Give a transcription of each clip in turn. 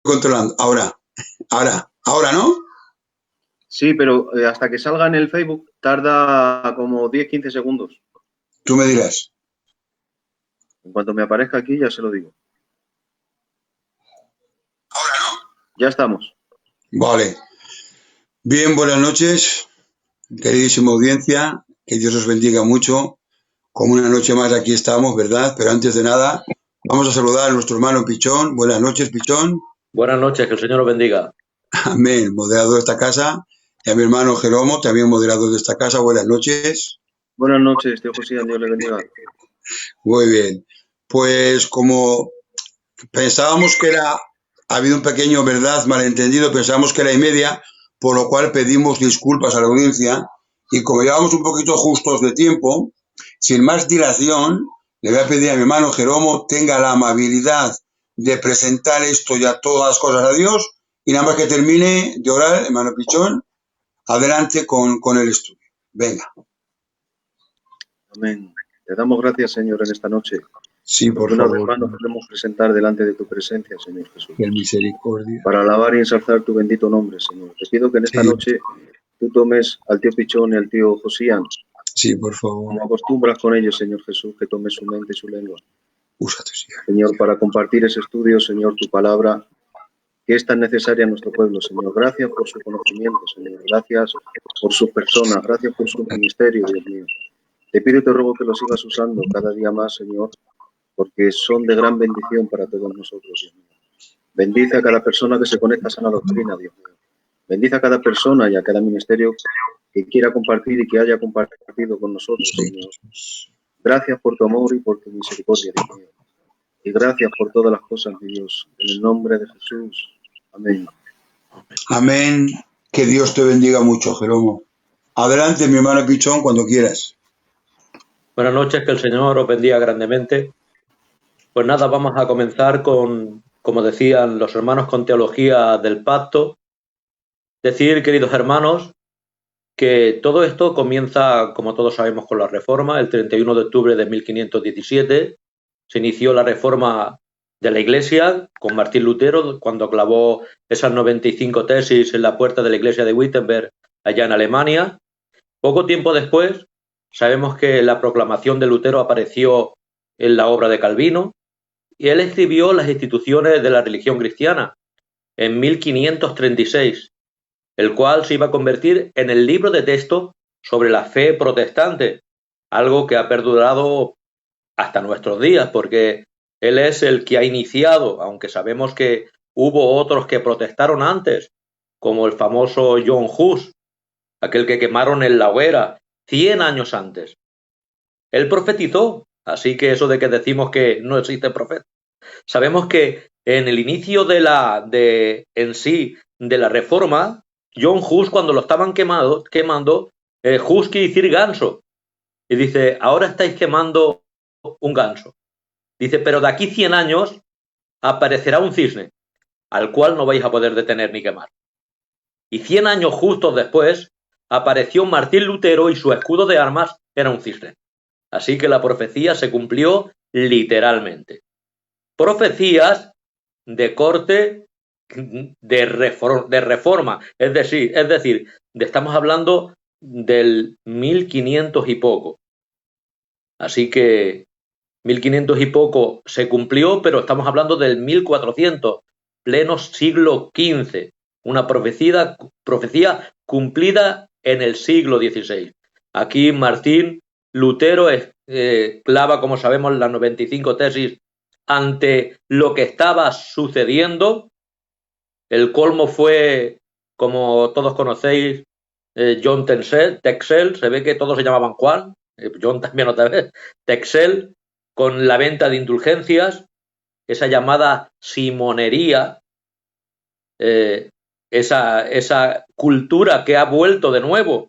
controlando. Ahora, ¿no? Sí, pero hasta que salga en el Facebook tarda como 10-15 segundos. Tú me dirás. En cuanto me aparezca aquí ya se lo digo. Ahora, ¿no? Ya estamos. Vale. Bien, buenas noches, queridísima audiencia. Que Dios os bendiga mucho. Como una noche más aquí estamos, ¿verdad? Pero antes de nada, vamos a saludar a nuestro hermano Pichón. Buenas noches, Pichón. Buenas noches, que el Señor los bendiga. Amén, moderador de esta casa. Y a mi hermano Jeromo, también moderador de esta casa. Buenas noches. Buenas noches, tío José, Dios le bendiga. Muy bien. Pues como pensábamos que ha habido un pequeño, ¿verdad?, malentendido, pensábamos que era 1:30, por lo cual pedimos disculpas a la audiencia. Y como llevamos un poquito justos de tiempo, sin más dilación, le voy a pedir a mi hermano Jeromo tenga la amabilidad de presentar esto y a todas las cosas a Dios, y nada más que termine de orar, hermano Pichón, adelante con el estudio. Venga. Amén. Te damos gracias, Señor, en esta noche. Sí, por una favor. vez más nos podemos presentar delante de tu presencia, Señor Jesús. Que misericordia. Para alabar y ensalzar tu bendito nombre, Señor. Te pido que en esta noche tú tomes al tío Pichón y al tío Josían. Sí, por favor. Como acostumbras con ellos, Señor Jesús, que tomes su mente y su lengua. Úsate, Señor, para compartir ese estudio, Señor, tu palabra, que es tan necesaria en nuestro pueblo, Señor. Gracias por su conocimiento, Señor. Gracias por su persona. Gracias por su ministerio, Dios mío. Te pido y te ruego que lo sigas usando cada día más, Señor, porque son de gran bendición para todos nosotros, Dios mío. Bendice a cada persona que se conecta a sana doctrina, Dios mío. Bendice a cada persona y a cada ministerio que quiera compartir y que haya compartido con nosotros, Señor. Gracias por tu amor y por tu misericordia, Dios mío. Y gracias por todas las cosas, mi Dios. En el nombre de Jesús. Amén. Amén. Que Dios te bendiga mucho, Jeromo. Adelante, mi hermano Pichón, cuando quieras. Buenas noches, que el Señor os bendiga grandemente. Pues nada, vamos a comenzar con, como decían los hermanos con teología del pacto. Decir, queridos hermanos, que todo esto comienza, como todos sabemos, con la Reforma. El 31 de octubre de 1517 se inició la Reforma de la Iglesia con Martín Lutero, cuando clavó esas 95 tesis en la puerta de la Iglesia de Wittenberg, allá en Alemania. Poco tiempo después, sabemos que la proclamación de Lutero apareció en la obra de Calvino, y él escribió las instituciones de la religión cristiana en 1536, el cual se iba a convertir en el libro de texto sobre la fe protestante, algo que ha perdurado hasta nuestros días, porque él es el que ha iniciado, aunque sabemos que hubo otros que protestaron antes, como el famoso John Hus, aquel que quemaron en la hoguera 100 años antes. Él profetizó, así que eso de que decimos que no existe profeta. Sabemos que en el inicio de la Reforma, John Hus, cuando lo estaban quemando, Hus quiere decir ganso. Y dice, ahora estáis quemando un ganso. Dice, pero de aquí 100 años aparecerá un cisne, al cual no vais a poder detener ni quemar. Y 100 años justos después, apareció Martín Lutero y su escudo de armas era un cisne. Así que la profecía se cumplió literalmente. Profecías de corte de reforma, es decir, estamos hablando del 1500 y poco. Así que 1500 y poco se cumplió, pero estamos hablando del 1400, pleno siglo XV, una profecía cumplida en el siglo XVI. Aquí Martín Lutero clava, como sabemos, las 95 tesis ante lo que estaba sucediendo. El colmo fue, como todos conocéis, John Texel, se ve que todos se llamaban Juan, John también otra vez, Texel, con la venta de indulgencias, esa llamada simonería, esa cultura que ha vuelto de nuevo.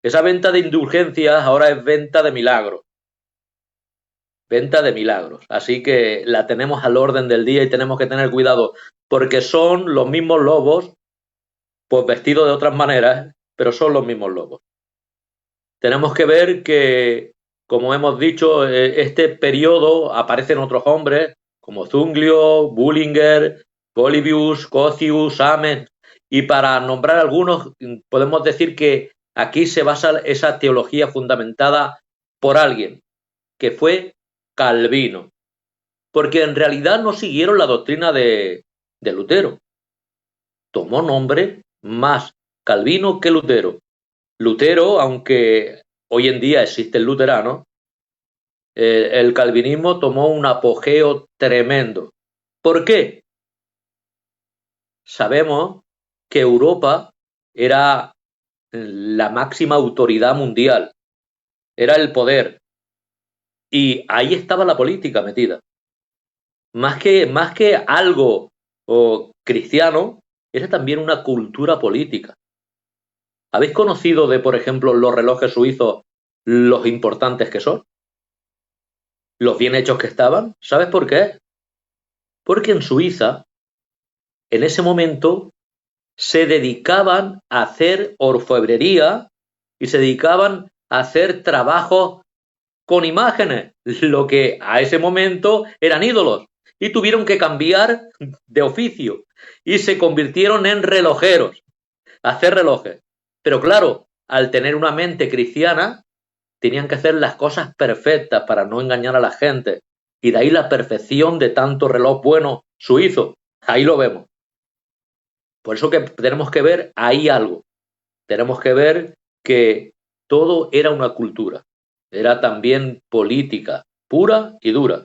Esa venta de indulgencias ahora es venta de milagros. Venta de milagros. Así que la tenemos al orden del día y tenemos que tener cuidado, porque son los mismos lobos, pues vestidos de otras maneras, pero son los mismos lobos. Tenemos que ver que, como hemos dicho, este periodo aparecen otros hombres como Zunglio, Bullinger, Polybius, Cocius, Amen, y para nombrar algunos, podemos decir que aquí se basa esa teología fundamentada por alguien, que fue Calvino, porque en realidad no siguieron la doctrina de Lutero. Tomó nombre más Calvino que Lutero. Lutero, aunque hoy en día existe el luterano, el calvinismo tomó un apogeo tremendo. ¿Por qué? Sabemos que Europa era la máxima autoridad mundial, era el poder, y ahí estaba la política metida. Más que algo cristiano, era también una cultura política. ¿Habéis conocido de, por ejemplo, los relojes suizos, los importantes que son? Los bien hechos que estaban. ¿Sabes por qué? Porque en Suiza, en ese momento, se dedicaban a hacer orfebrería y se dedicaban a hacer trabajos con imágenes, lo que a ese momento eran ídolos, y tuvieron que cambiar de oficio y se convirtieron en relojeros, a hacer relojes. Pero claro, al tener una mente cristiana, tenían que hacer las cosas perfectas para no engañar a la gente, y de ahí la perfección de tanto reloj bueno suizo. Ahí lo vemos. Por eso que tenemos que ver ahí algo. Tenemos que ver que todo era una cultura. Era también política, pura y dura.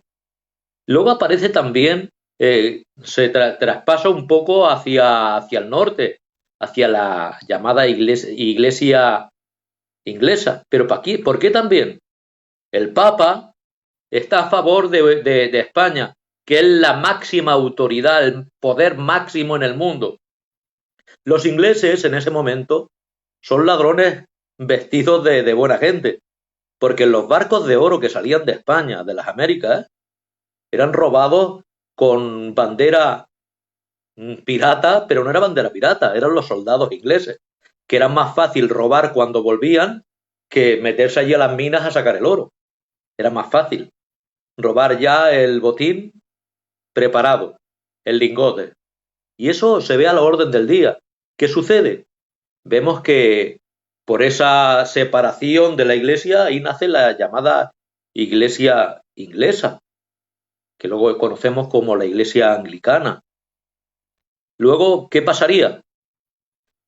Luego aparece también, se traspasa un poco hacia el norte, hacia la llamada iglesia inglesa. Pero ¿por qué también? El Papa está a favor de España, que es la máxima autoridad, el poder máximo en el mundo. Los ingleses en ese momento son ladrones vestidos de buena gente, porque los barcos de oro que salían de España, de las Américas, eran robados con bandera pirata, pero no era bandera pirata, eran los soldados ingleses, que era más fácil robar cuando volvían que meterse allí a las minas a sacar el oro. Era más fácil robar ya el botín preparado, el lingote. Y eso se ve a la orden del día. ¿Qué sucede? Vemos que por esa separación de la iglesia, ahí nace la llamada iglesia inglesa, que luego conocemos como la iglesia anglicana. Luego, ¿qué pasaría?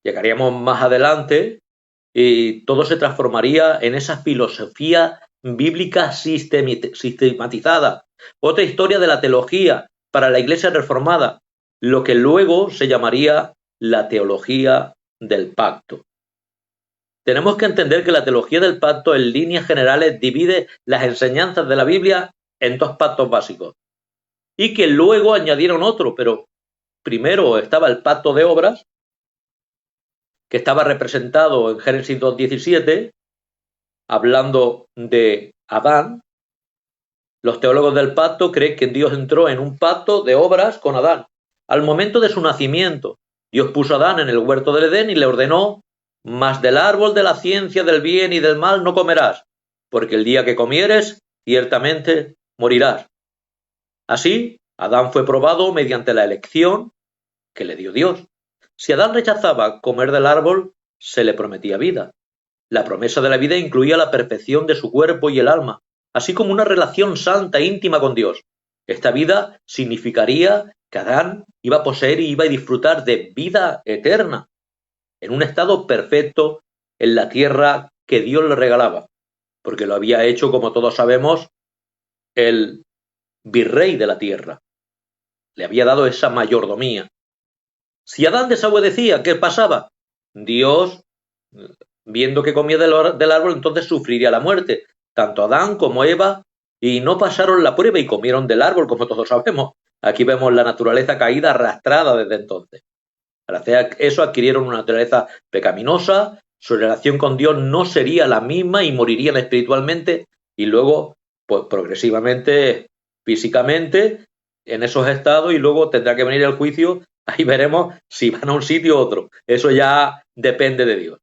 Llegaríamos más adelante y todo se transformaría en esa filosofía bíblica sistematizada. Otra historia de la teología para la iglesia reformada, lo que luego se llamaría la teología del pacto. Tenemos que entender que la teología del pacto en líneas generales divide las enseñanzas de la Biblia en dos pactos básicos y que luego añadieron otro, pero primero estaba el pacto de obras, que estaba representado en Génesis 2:17, hablando de Adán. Los teólogos del pacto creen que Dios entró en un pacto de obras con Adán. Al momento de su nacimiento, Dios puso a Adán en el huerto del Edén y le ordenó: mas del árbol de la ciencia del bien y del mal no comerás, porque el día que comieres, ciertamente morirás. Así, Adán fue probado mediante la elección que le dio Dios. Si Adán rechazaba comer del árbol, se le prometía vida. La promesa de la vida incluía la perfección de su cuerpo y el alma, así como una relación santa e íntima con Dios. Esta vida significaría que Adán iba a poseer y iba a disfrutar de vida eterna, en un estado perfecto en la tierra que Dios le regalaba, porque lo había hecho, como todos sabemos, el virrey de la tierra. Le había dado esa mayordomía. Si Adán desobedecía, ¿qué pasaba? Dios, viendo que comía del árbol, entonces sufriría la muerte. Tanto Adán como Eva, y no pasaron la prueba y comieron del árbol, como todos sabemos. Aquí vemos la naturaleza caída, arrastrada desde entonces. Gracias a eso adquirieron una naturaleza pecaminosa, su relación con Dios no sería la misma y morirían espiritualmente y luego, pues progresivamente, físicamente, en esos estados, y luego tendrá que venir el juicio. Ahí veremos si van a un sitio u otro. Eso ya depende de Dios.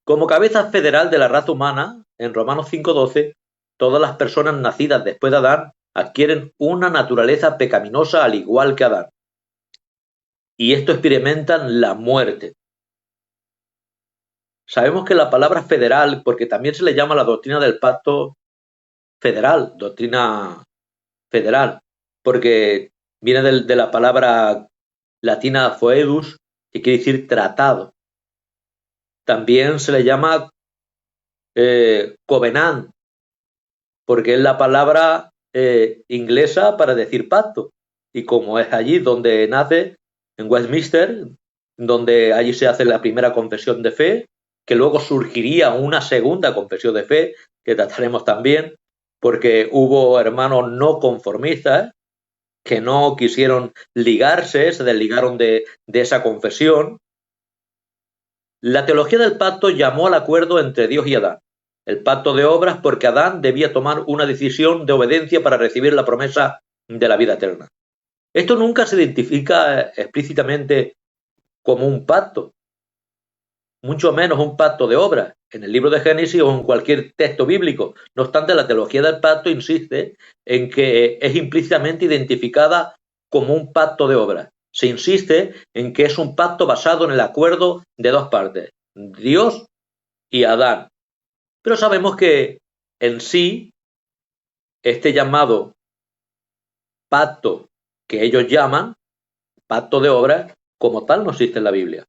Como cabeza federal de la raza humana, en Romanos 5:12, todas las personas nacidas después de Adán adquieren una naturaleza pecaminosa al igual que Adán. y esto experimentan la muerte. Sabemos que la palabra federal, porque también se le llama la doctrina del pacto federal, doctrina federal, porque viene de la palabra latina foedus, que quiere decir tratado. También se le llama covenant, porque es la palabra inglesa para decir pacto. Y como es allí donde nace, en Westminster, donde allí se hace la primera confesión de fe, que luego surgiría una segunda confesión de fe, que trataremos también, porque hubo hermanos no conformistas que no quisieron ligarse, se desligaron de esa confesión. La teología del pacto llamó al acuerdo entre Dios y Adán. El pacto de obras porque Adán debía tomar una decisión de obediencia para recibir la promesa de la vida eterna. Esto nunca se identifica explícitamente como un pacto, mucho menos un pacto de obras, en el libro de Génesis o en cualquier texto bíblico. No obstante, la teología del pacto insiste en que es implícitamente identificada como un pacto de obras. Se insiste en que es un pacto basado en el acuerdo de dos partes, Dios y Adán. Pero sabemos que en sí, este llamado pacto que ellos llaman pacto de obras, como tal no existe en la Biblia.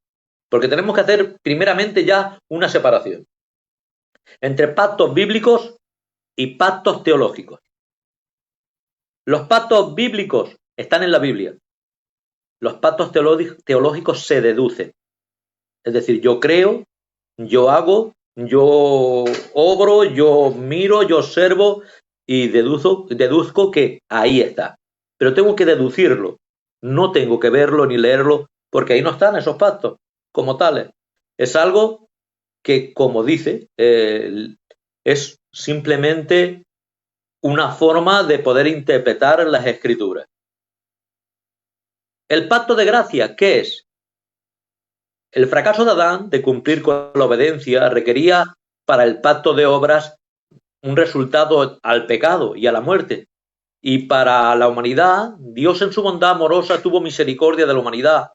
Porque tenemos que hacer primeramente ya una separación entre pactos bíblicos y pactos teológicos. Los pactos bíblicos están en la Biblia. Los pactos teológicos se deducen. Es decir, yo creo, yo hago, yo obro, yo miro, yo observo y deduzco que ahí está. Pero tengo que deducirlo. No tengo que verlo ni leerlo porque ahí no están esos pactos como tales. Es algo que, como dice, es simplemente una forma de poder interpretar las escrituras. El pacto de gracia, ¿qué es? El fracaso de Adán de cumplir con la obediencia requería para el pacto de obras un resultado al pecado y a la muerte. Y para la humanidad, Dios en su bondad amorosa tuvo misericordia de la humanidad.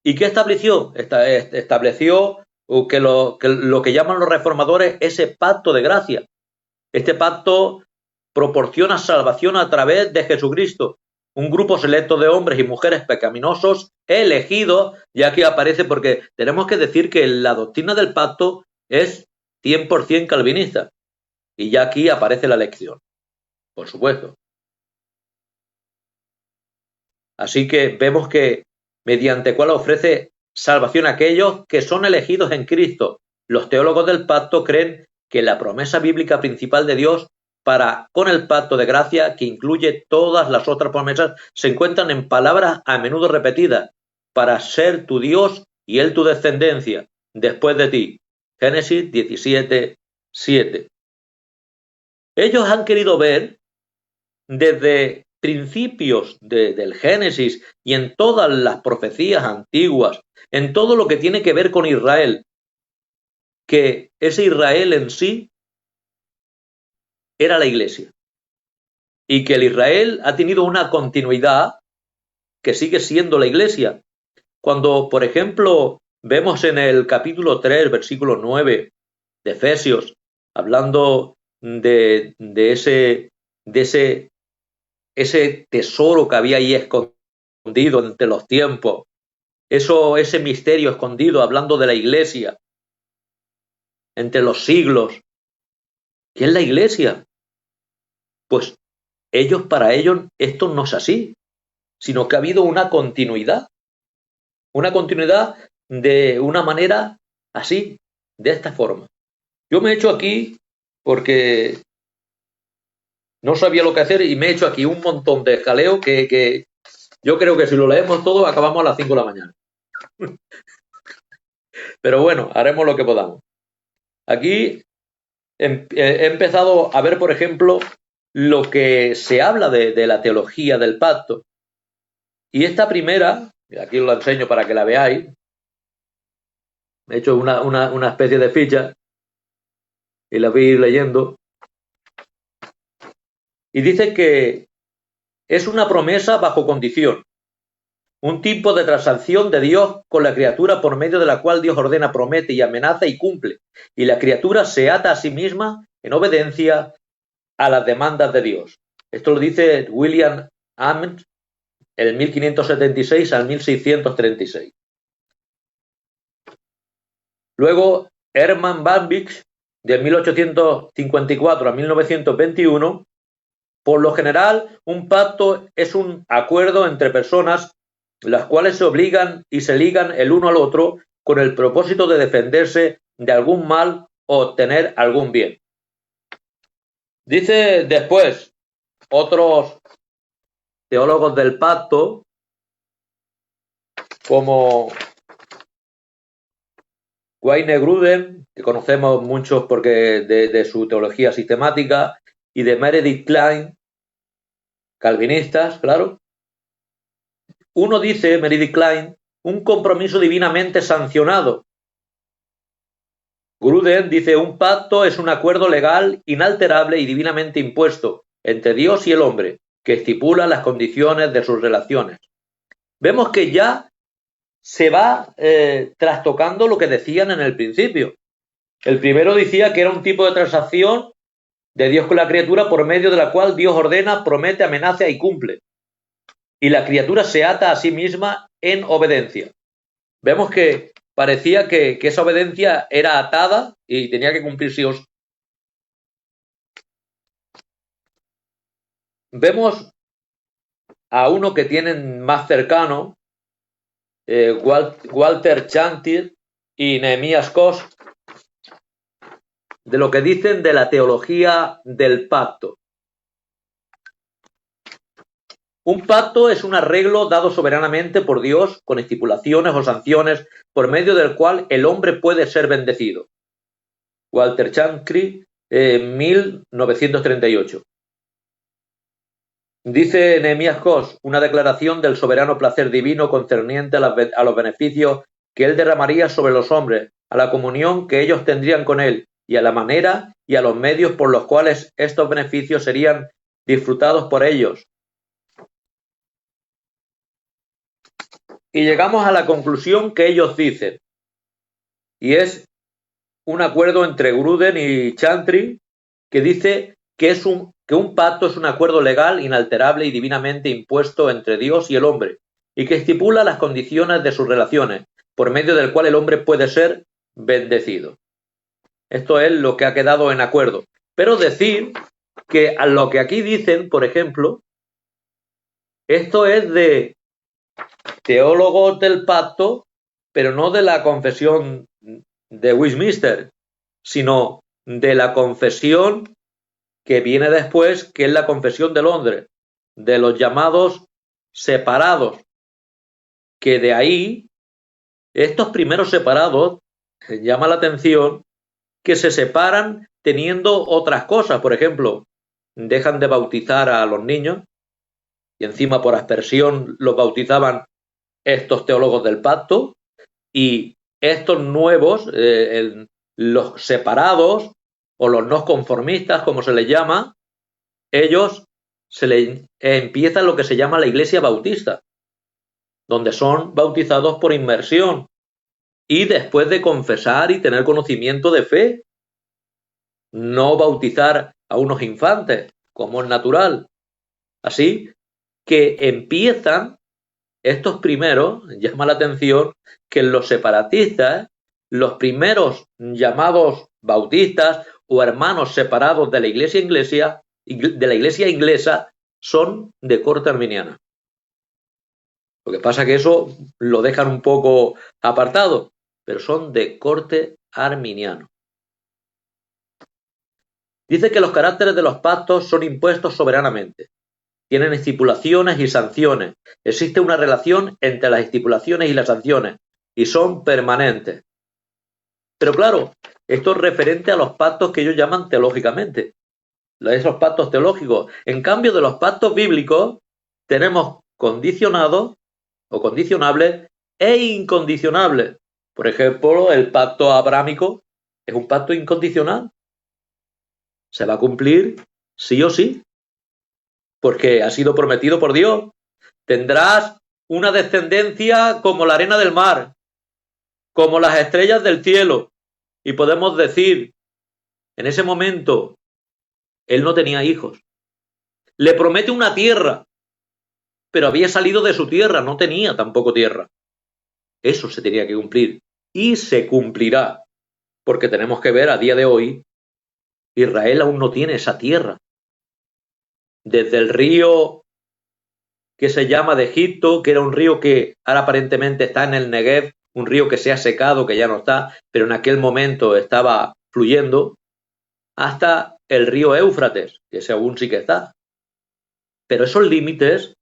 ¿Y qué estableció? Estableció que lo que llaman los reformadores ese pacto de gracia. Este pacto proporciona salvación a través de Jesucristo, un grupo selecto de hombres y mujeres pecaminosos elegidos, y aquí aparece porque tenemos que decir que la doctrina del pacto es 100% calvinista, y ya aquí aparece la elección, por supuesto. Así que vemos que mediante cual ofrece salvación a aquellos que son elegidos en Cristo. Los teólogos del pacto creen que la promesa bíblica principal de Dios para con el pacto de gracia, que incluye todas las otras promesas, se encuentran en palabras a menudo repetidas: para ser tu Dios y él tu descendencia después de ti. Génesis 17:7. Ellos han querido ver desde principios del Génesis y en todas las profecías antiguas, en todo lo que tiene que ver con Israel, que ese Israel en sí era la Iglesia, y que el Israel ha tenido una continuidad que sigue siendo la Iglesia. Cuando, por ejemplo, vemos en el capítulo 3, versículo 9 de Efesios, hablando de ese tesoro que había ahí escondido entre los tiempos, ese misterio escondido, hablando de la Iglesia entre los siglos. ¿Qué es la Iglesia? Pues para ellos esto no es así, sino que ha habido una continuidad de una manera así, de esta forma. Yo me he hecho aquí porque no sabía lo que hacer y me he hecho aquí un montón de jaleo que yo creo que si lo leemos todo acabamos a las 5 de la mañana. Pero bueno, haremos lo que podamos. Aquí he empezado a ver, por ejemplo, lo que se habla de la teología del pacto. Y esta primera, aquí os la enseño para que la veáis, he hecho una especie de ficha y la voy a ir leyendo. Y dice que es una promesa bajo condición. un tipo de transacción de Dios con la criatura por medio de la cual Dios ordena, promete y amenaza y cumple, y la criatura se ata a sí misma en obediencia a las demandas de Dios. Esto lo dice William Ames, el 1576 al 1636. Luego, Hermann Bavinck, de 1854 a 1921, por lo general, un pacto es un acuerdo entre personas las cuales se obligan y se ligan el uno al otro con el propósito de defenderse de algún mal o obtener algún bien. Dice después otros teólogos del pacto, como Wayne Grudem, que conocemos muchos porque de su teología sistemática, y de Meredith Kline, calvinistas, claro. Uno dice, Meredith Kline, un compromiso divinamente sancionado. Grudem dice, un pacto es un acuerdo legal, inalterable y divinamente impuesto entre Dios y el hombre, que estipula las condiciones de sus relaciones. Vemos que ya se va trastocando lo que decían en el principio. El primero decía que era un tipo de transacción de Dios con la criatura por medio de la cual Dios ordena, promete, amenaza y cumple. Y la criatura se ata a sí misma en obediencia. Vemos que parecía que esa obediencia era atada y tenía que cumplir sí o sí. Vemos a uno que tienen más cercano, Walter Chantier y Nehemías Coss, de lo que dicen de la teología del pacto. Un pacto es un arreglo dado soberanamente por Dios con estipulaciones o sanciones por medio del cual el hombre puede ser bendecido. Walter Chantier, 1938. Dice Nehemías Coss, una declaración del soberano placer divino concerniente a los beneficios que él derramaría sobre los hombres, a la comunión que ellos tendrían con él, y a la manera y a los medios por los cuales estos beneficios serían disfrutados por ellos. Y llegamos a la conclusión que ellos dicen, y es un acuerdo entre Grudem y Chantier, que dice que un pacto es un acuerdo legal, inalterable y divinamente impuesto entre Dios y el hombre, y que estipula las condiciones de sus relaciones, por medio del cual el hombre puede ser bendecido. Esto es lo que ha quedado en acuerdo. Pero decir que a lo que aquí dicen, por ejemplo, esto es de teólogos del pacto, pero no de la confesión de Westminster, sino de la confesión que viene después, que es la confesión de Londres, de los llamados separados, que de ahí, estos primeros separados, llama la atención que se separan teniendo otras cosas. Por ejemplo, dejan de bautizar a los niños y encima por aspersión los bautizaban estos teólogos del pacto, y estos nuevos, los separados o los no conformistas, como se les llama, ellos empiezan lo que se llama la Iglesia Bautista, donde son bautizados por inmersión y después de confesar y tener conocimiento de fe, no bautizar a unos infantes, como es natural. Así que empiezan estos primeros, llama la atención que los separatistas, los primeros llamados bautistas o hermanos separados de la iglesia inglesa, son de corte arminiana. Lo que pasa es que eso lo dejan un poco apartado, pero son de corte arminiano. Dice que los caracteres de los pactos son impuestos soberanamente. Tienen estipulaciones y sanciones. Existe una relación entre las estipulaciones y las sanciones y son permanentes. Pero claro, esto es referente a los pactos que ellos llaman teológicamente, esos pactos teológicos. En cambio, de los pactos bíblicos tenemos condicionados o condicionables e incondicionables. Por ejemplo, el pacto abrámico es un pacto incondicional. Se va a cumplir sí o sí, porque ha sido prometido por Dios. Tendrás una descendencia como la arena del mar, como las estrellas del cielo. Y podemos decir, en ese momento, él no tenía hijos. Le promete una tierra, pero había salido de su tierra, no tenía tampoco tierra. Eso se tenía que cumplir y se cumplirá, porque tenemos que ver a día de hoy, Israel aún no tiene esa tierra. Desde el río que se llama de Egipto, que era un río que ahora aparentemente está en el Negev, un río que se ha secado, que ya no está, pero en aquel momento estaba fluyendo, hasta el río Éufrates, que ese aún sí que está. Pero esos límites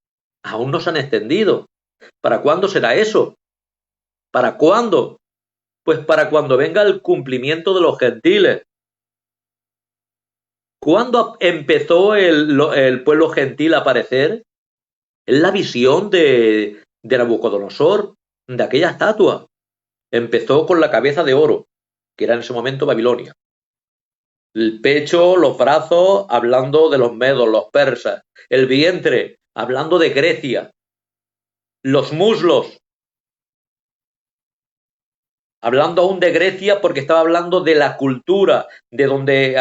aún no se han extendido. ¿Para cuándo será eso? ¿Para cuándo? Pues para cuando venga el cumplimiento de los gentiles. ¿Cuándo empezó el pueblo gentil a aparecer? Es la visión de Nabucodonosor, de aquella estatua. Empezó con la cabeza de oro, que era en ese momento Babilonia. El pecho, los brazos, hablando de los medos, los persas. El vientre, hablando de Grecia. Los muslos, hablando aún de Grecia porque estaba hablando de la cultura, de donde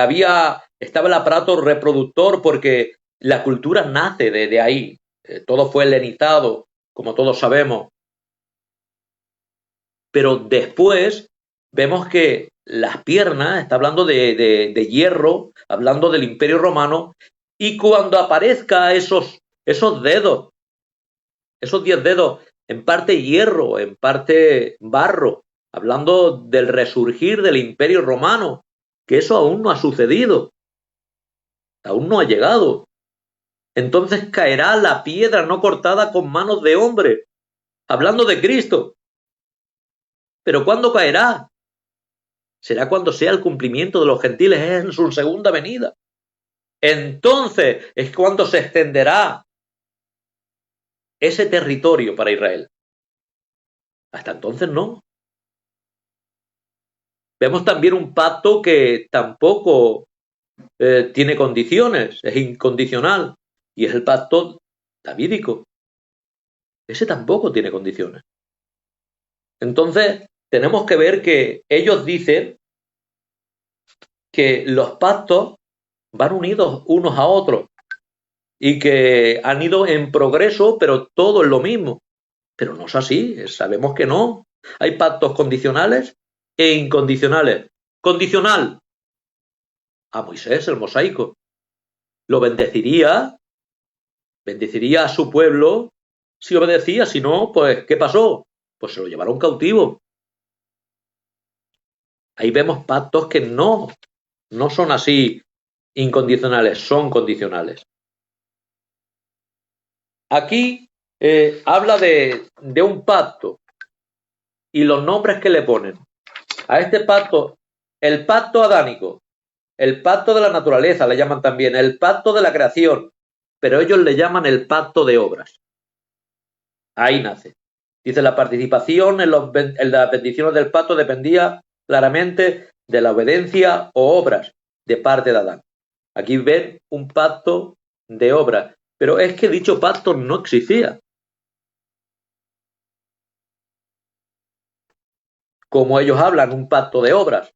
estaba el aparato reproductor, porque la cultura nace de ahí. Todo fue helenizado, como todos sabemos. Pero después vemos que las piernas, está hablando de hierro, hablando del Imperio Romano, y cuando aparezca esos dedos, esos 10 dedos, en parte hierro, en parte barro, hablando del resurgir del Imperio Romano, que eso aún no ha sucedido, aún no ha llegado. Entonces caerá la piedra no cortada con manos de hombre, hablando de Cristo. ¿Pero cuándo caerá? Será cuando sea el cumplimiento de los gentiles en su segunda venida. Entonces es cuando se extenderá ese territorio para Israel. Hasta entonces no. Vemos también un pacto que tampoco tiene condiciones, es incondicional, y es el pacto davídico. Ese tampoco tiene condiciones. Entonces, tenemos que ver que ellos dicen que los pactos van unidos unos a otros y que han ido en progreso, pero todo es lo mismo. Pero no es así, sabemos que no. Hay pactos condicionales e incondicionales. Condicional, a Moisés, el mosaico. Lo bendeciría a su pueblo si obedecía, si no, pues ¿qué pasó? Pues se lo llevaron cautivo. Ahí vemos pactos que no son así incondicionales, son condicionales. Aquí habla de un pacto y los nombres que le ponen. A este pacto, el pacto adánico, el pacto de la naturaleza le llaman también, el pacto de la creación, pero ellos le llaman el pacto de obras. Ahí nace. Dice, la participación en las bendiciones del pacto dependía claramente de la obediencia o obras de parte de Adán. Aquí ven un pacto de obras, pero es que dicho pacto no existía. Como ellos hablan, un pacto de obras.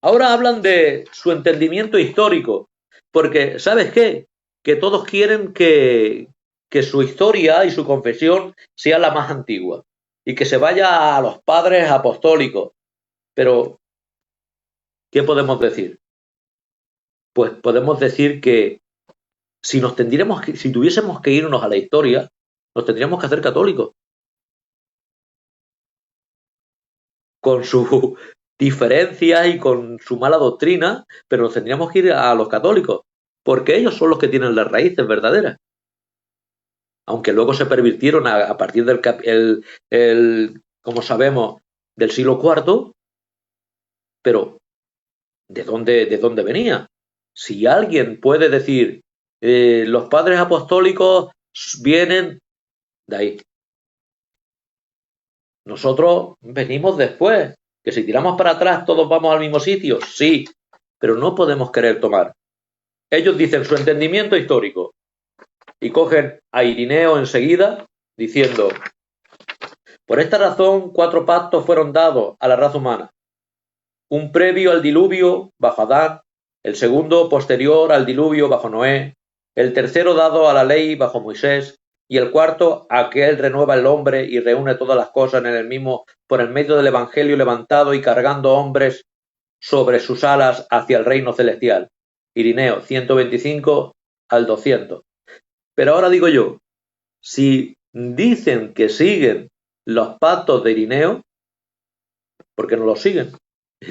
Ahora hablan de su entendimiento histórico, porque ¿sabes qué? Que todos quieren que su historia y su confesión sea la más antigua y que se vaya a los padres apostólicos. Pero, ¿qué podemos decir? Pues podemos decir que si tuviésemos que irnos a la historia, nos tendríamos que hacer católicos. Con sus diferencias y con su mala doctrina, pero nos tendríamos que ir a los católicos, porque ellos son los que tienen las raíces verdaderas. Aunque luego se pervirtieron a partir del, como sabemos, del siglo IV, pero ¿de dónde venía? Si alguien puede decir, los padres apostólicos vienen de ahí. Nosotros venimos después, que si tiramos para atrás todos vamos al mismo sitio, sí, pero no podemos querer tomar. Ellos dicen su entendimiento histórico y cogen a Irineo enseguida, diciendo: por esta razón 4 pactos fueron dados a la raza humana. Un previo al diluvio bajo Adán, el segundo posterior al diluvio bajo Noé, el tercero dado a la ley bajo Moisés, y el cuarto a que él renueva el hombre y reúne todas las cosas en el mismo por el medio del evangelio, levantado y cargando hombres sobre sus alas hacia el reino celestial. Irineo 125 al 200. Pero ahora digo yo, si dicen que siguen los pactos de Irineo, ¿por qué no los siguen?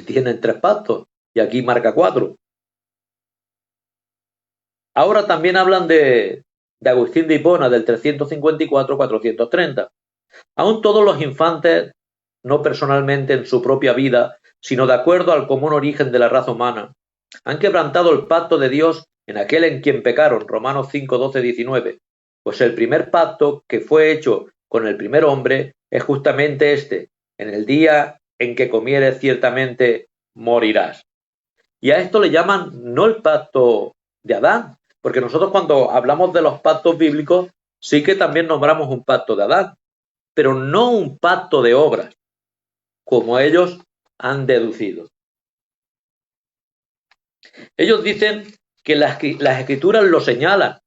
Tienen 3 pactos y aquí marca 4. Ahora también hablan de Agustín de Hipona, del 354-430. Aún todos los infantes, no personalmente en su propia vida, sino de acuerdo al común origen de la raza humana, han quebrantado el pacto de Dios en aquel en quien pecaron, Romanos 5, 12, 19. Pues el primer pacto que fue hecho con el primer hombre es justamente este: en el día en que comieres ciertamente morirás. Y a esto le llaman no el pacto de Adán, porque nosotros cuando hablamos de los pactos bíblicos sí que también nombramos un pacto de Adán, pero no un pacto de obras, como ellos han deducido. Ellos dicen que las escrituras lo señalan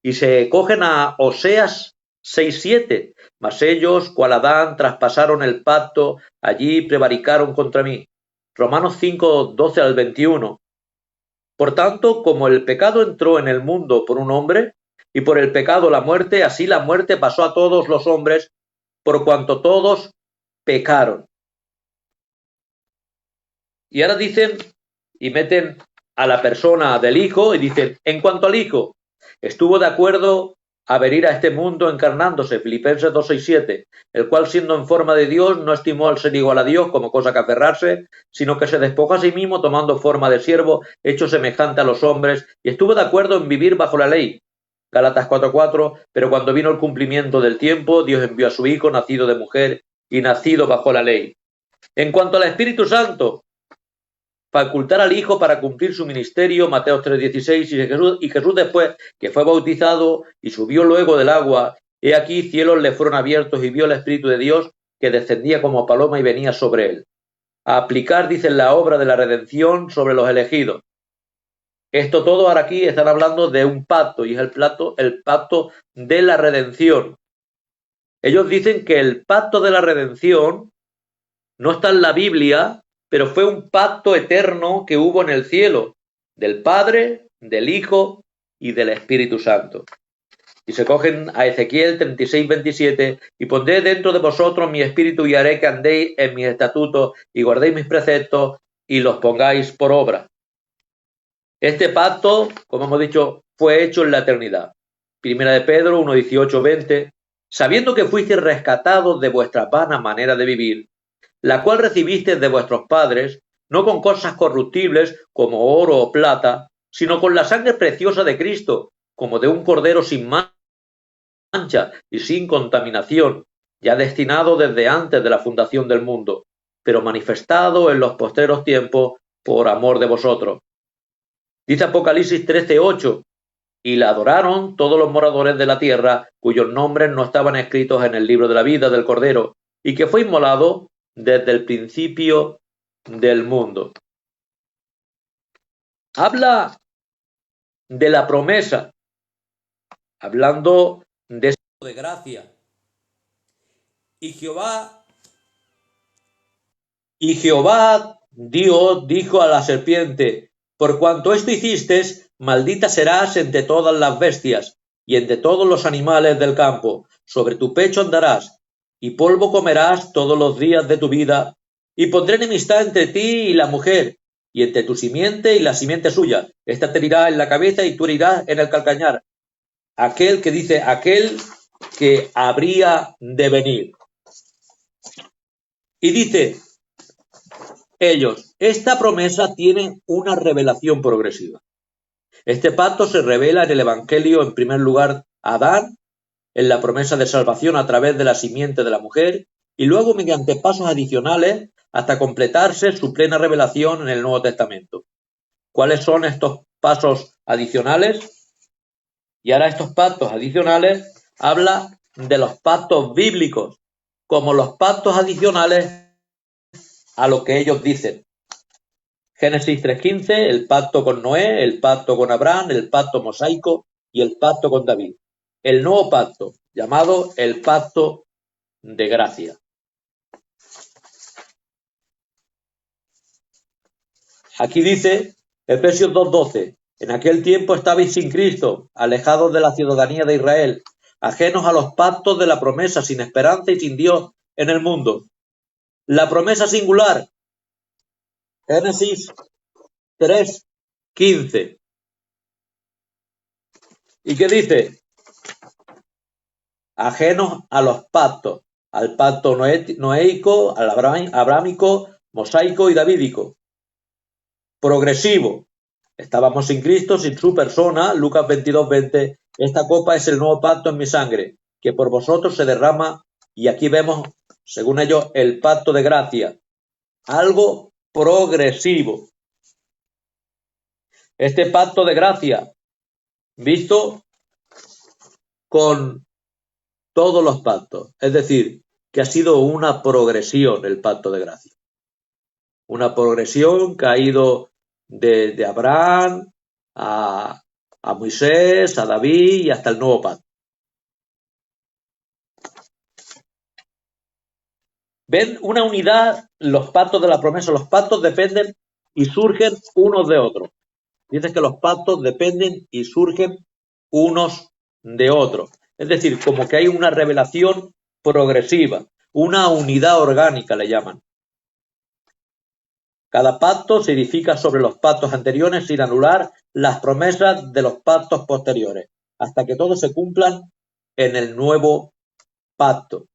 y se cogen a Oseas 6:7, mas ellos, cual Adán, traspasaron el pacto, allí prevaricaron contra mí. Romanos 5, 12 al 21. Por tanto, como el pecado entró en el mundo por un hombre, y por el pecado la muerte, así la muerte pasó a todos los hombres, por cuanto todos pecaron. Y ahora dicen, y meten a la persona del Hijo, y dicen: en cuanto al Hijo, estuvo de acuerdo a venir a este mundo encarnándose, Filipenses 2:6-7, el cual, siendo en forma de Dios, no estimó al ser igual a Dios como cosa que aferrarse, sino que se despojó a sí mismo, tomando forma de siervo, hecho semejante a los hombres, y estuvo de acuerdo en vivir bajo la ley, Gálatas 4:4, pero cuando vino el cumplimiento del tiempo, Dios envió a su Hijo, nacido de mujer y nacido bajo la ley. En cuanto al Espíritu Santo, facultar al Hijo para cumplir su ministerio, Mateo 3:16, y Jesús después que fue bautizado y subió luego del agua, he aquí cielos le fueron abiertos y vio el Espíritu de Dios que descendía como paloma y venía sobre él. A aplicar, dicen, la obra de la redención sobre los elegidos. Esto todo ahora aquí están hablando de un pacto, y es el pacto de la redención. Ellos dicen que el pacto de la redención no está en la Biblia, pero fue un pacto eterno que hubo en el cielo, del Padre, del Hijo y del Espíritu Santo. Y se cogen a Ezequiel 36:27, y pondré dentro de vosotros mi espíritu y haré que andéis en mis estatutos y guardéis mis preceptos y los pongáis por obra. Este pacto, como hemos dicho, fue hecho en la eternidad. Primera de Pedro 1:18-20, sabiendo que fuisteis rescatados de vuestra vana manera de vivir, la cual recibisteis de vuestros padres, no con cosas corruptibles como oro o plata, sino con la sangre preciosa de Cristo, como de un cordero sin mancha y sin contaminación, ya destinado desde antes de la fundación del mundo, pero manifestado en los postreros tiempos por amor de vosotros. Dice Apocalipsis 13:8, y la adoraron todos los moradores de la tierra, cuyos nombres no estaban escritos en el libro de la vida del Cordero, y que fue inmolado desde el principio del mundo. Habla de la promesa, hablando de gracia. Y Jehová Dios dijo a la serpiente: por cuanto esto hiciste, maldita serás entre todas las bestias y entre todos los animales del campo. Sobre tu pecho andarás, y polvo comerás todos los días de tu vida. Y pondré enemistad entre ti y la mujer, y entre tu simiente y la simiente suya. Esta te herirá en la cabeza y tú herirás en el calcañar. Aquel que habría de venir. Y dice ellos, esta promesa tiene una revelación progresiva. Este pacto se revela en el Evangelio, en primer lugar, a Adán, en la promesa de salvación a través de la simiente de la mujer, y luego mediante pasos adicionales hasta completarse su plena revelación en el Nuevo Testamento. ¿Cuáles son estos pasos adicionales? Y ahora estos pactos adicionales habla de los pactos bíblicos, como los pactos adicionales a lo que ellos dicen. Génesis 3:15, el pacto con Noé, el pacto con Abraham, el pacto mosaico y el pacto con David. El nuevo pacto, llamado el pacto de gracia. Aquí dice, Efesios 2:12, en aquel tiempo estabais sin Cristo, alejados de la ciudadanía de Israel, ajenos a los pactos de la promesa, sin esperanza y sin Dios en el mundo. La promesa singular, Génesis 3:15. ¿Y qué dice? Ajenos a los pactos, al pacto noéico, al abrámico, mosaico y davídico. Progresivo. Estábamos sin Cristo, sin su persona, Lucas 22:20. Esta copa es el nuevo pacto en mi sangre, que por vosotros se derrama, y aquí vemos, según ellos, el pacto de gracia. Algo progresivo. Este pacto de gracia, visto con todos los pactos, es decir, que ha sido una progresión el pacto de gracia. Una progresión que ha ido de Abraham a Moisés, a David y hasta el nuevo pacto. ¿Ven una unidad? Los pactos de la promesa, los pactos dependen y surgen unos de otros. Dice que los pactos dependen y surgen unos de otros. Es decir, como que hay una revelación progresiva, una unidad orgánica le llaman. Cada pacto se edifica sobre los pactos anteriores sin anular las promesas de los pactos posteriores, hasta que todos se cumplan en el nuevo pacto.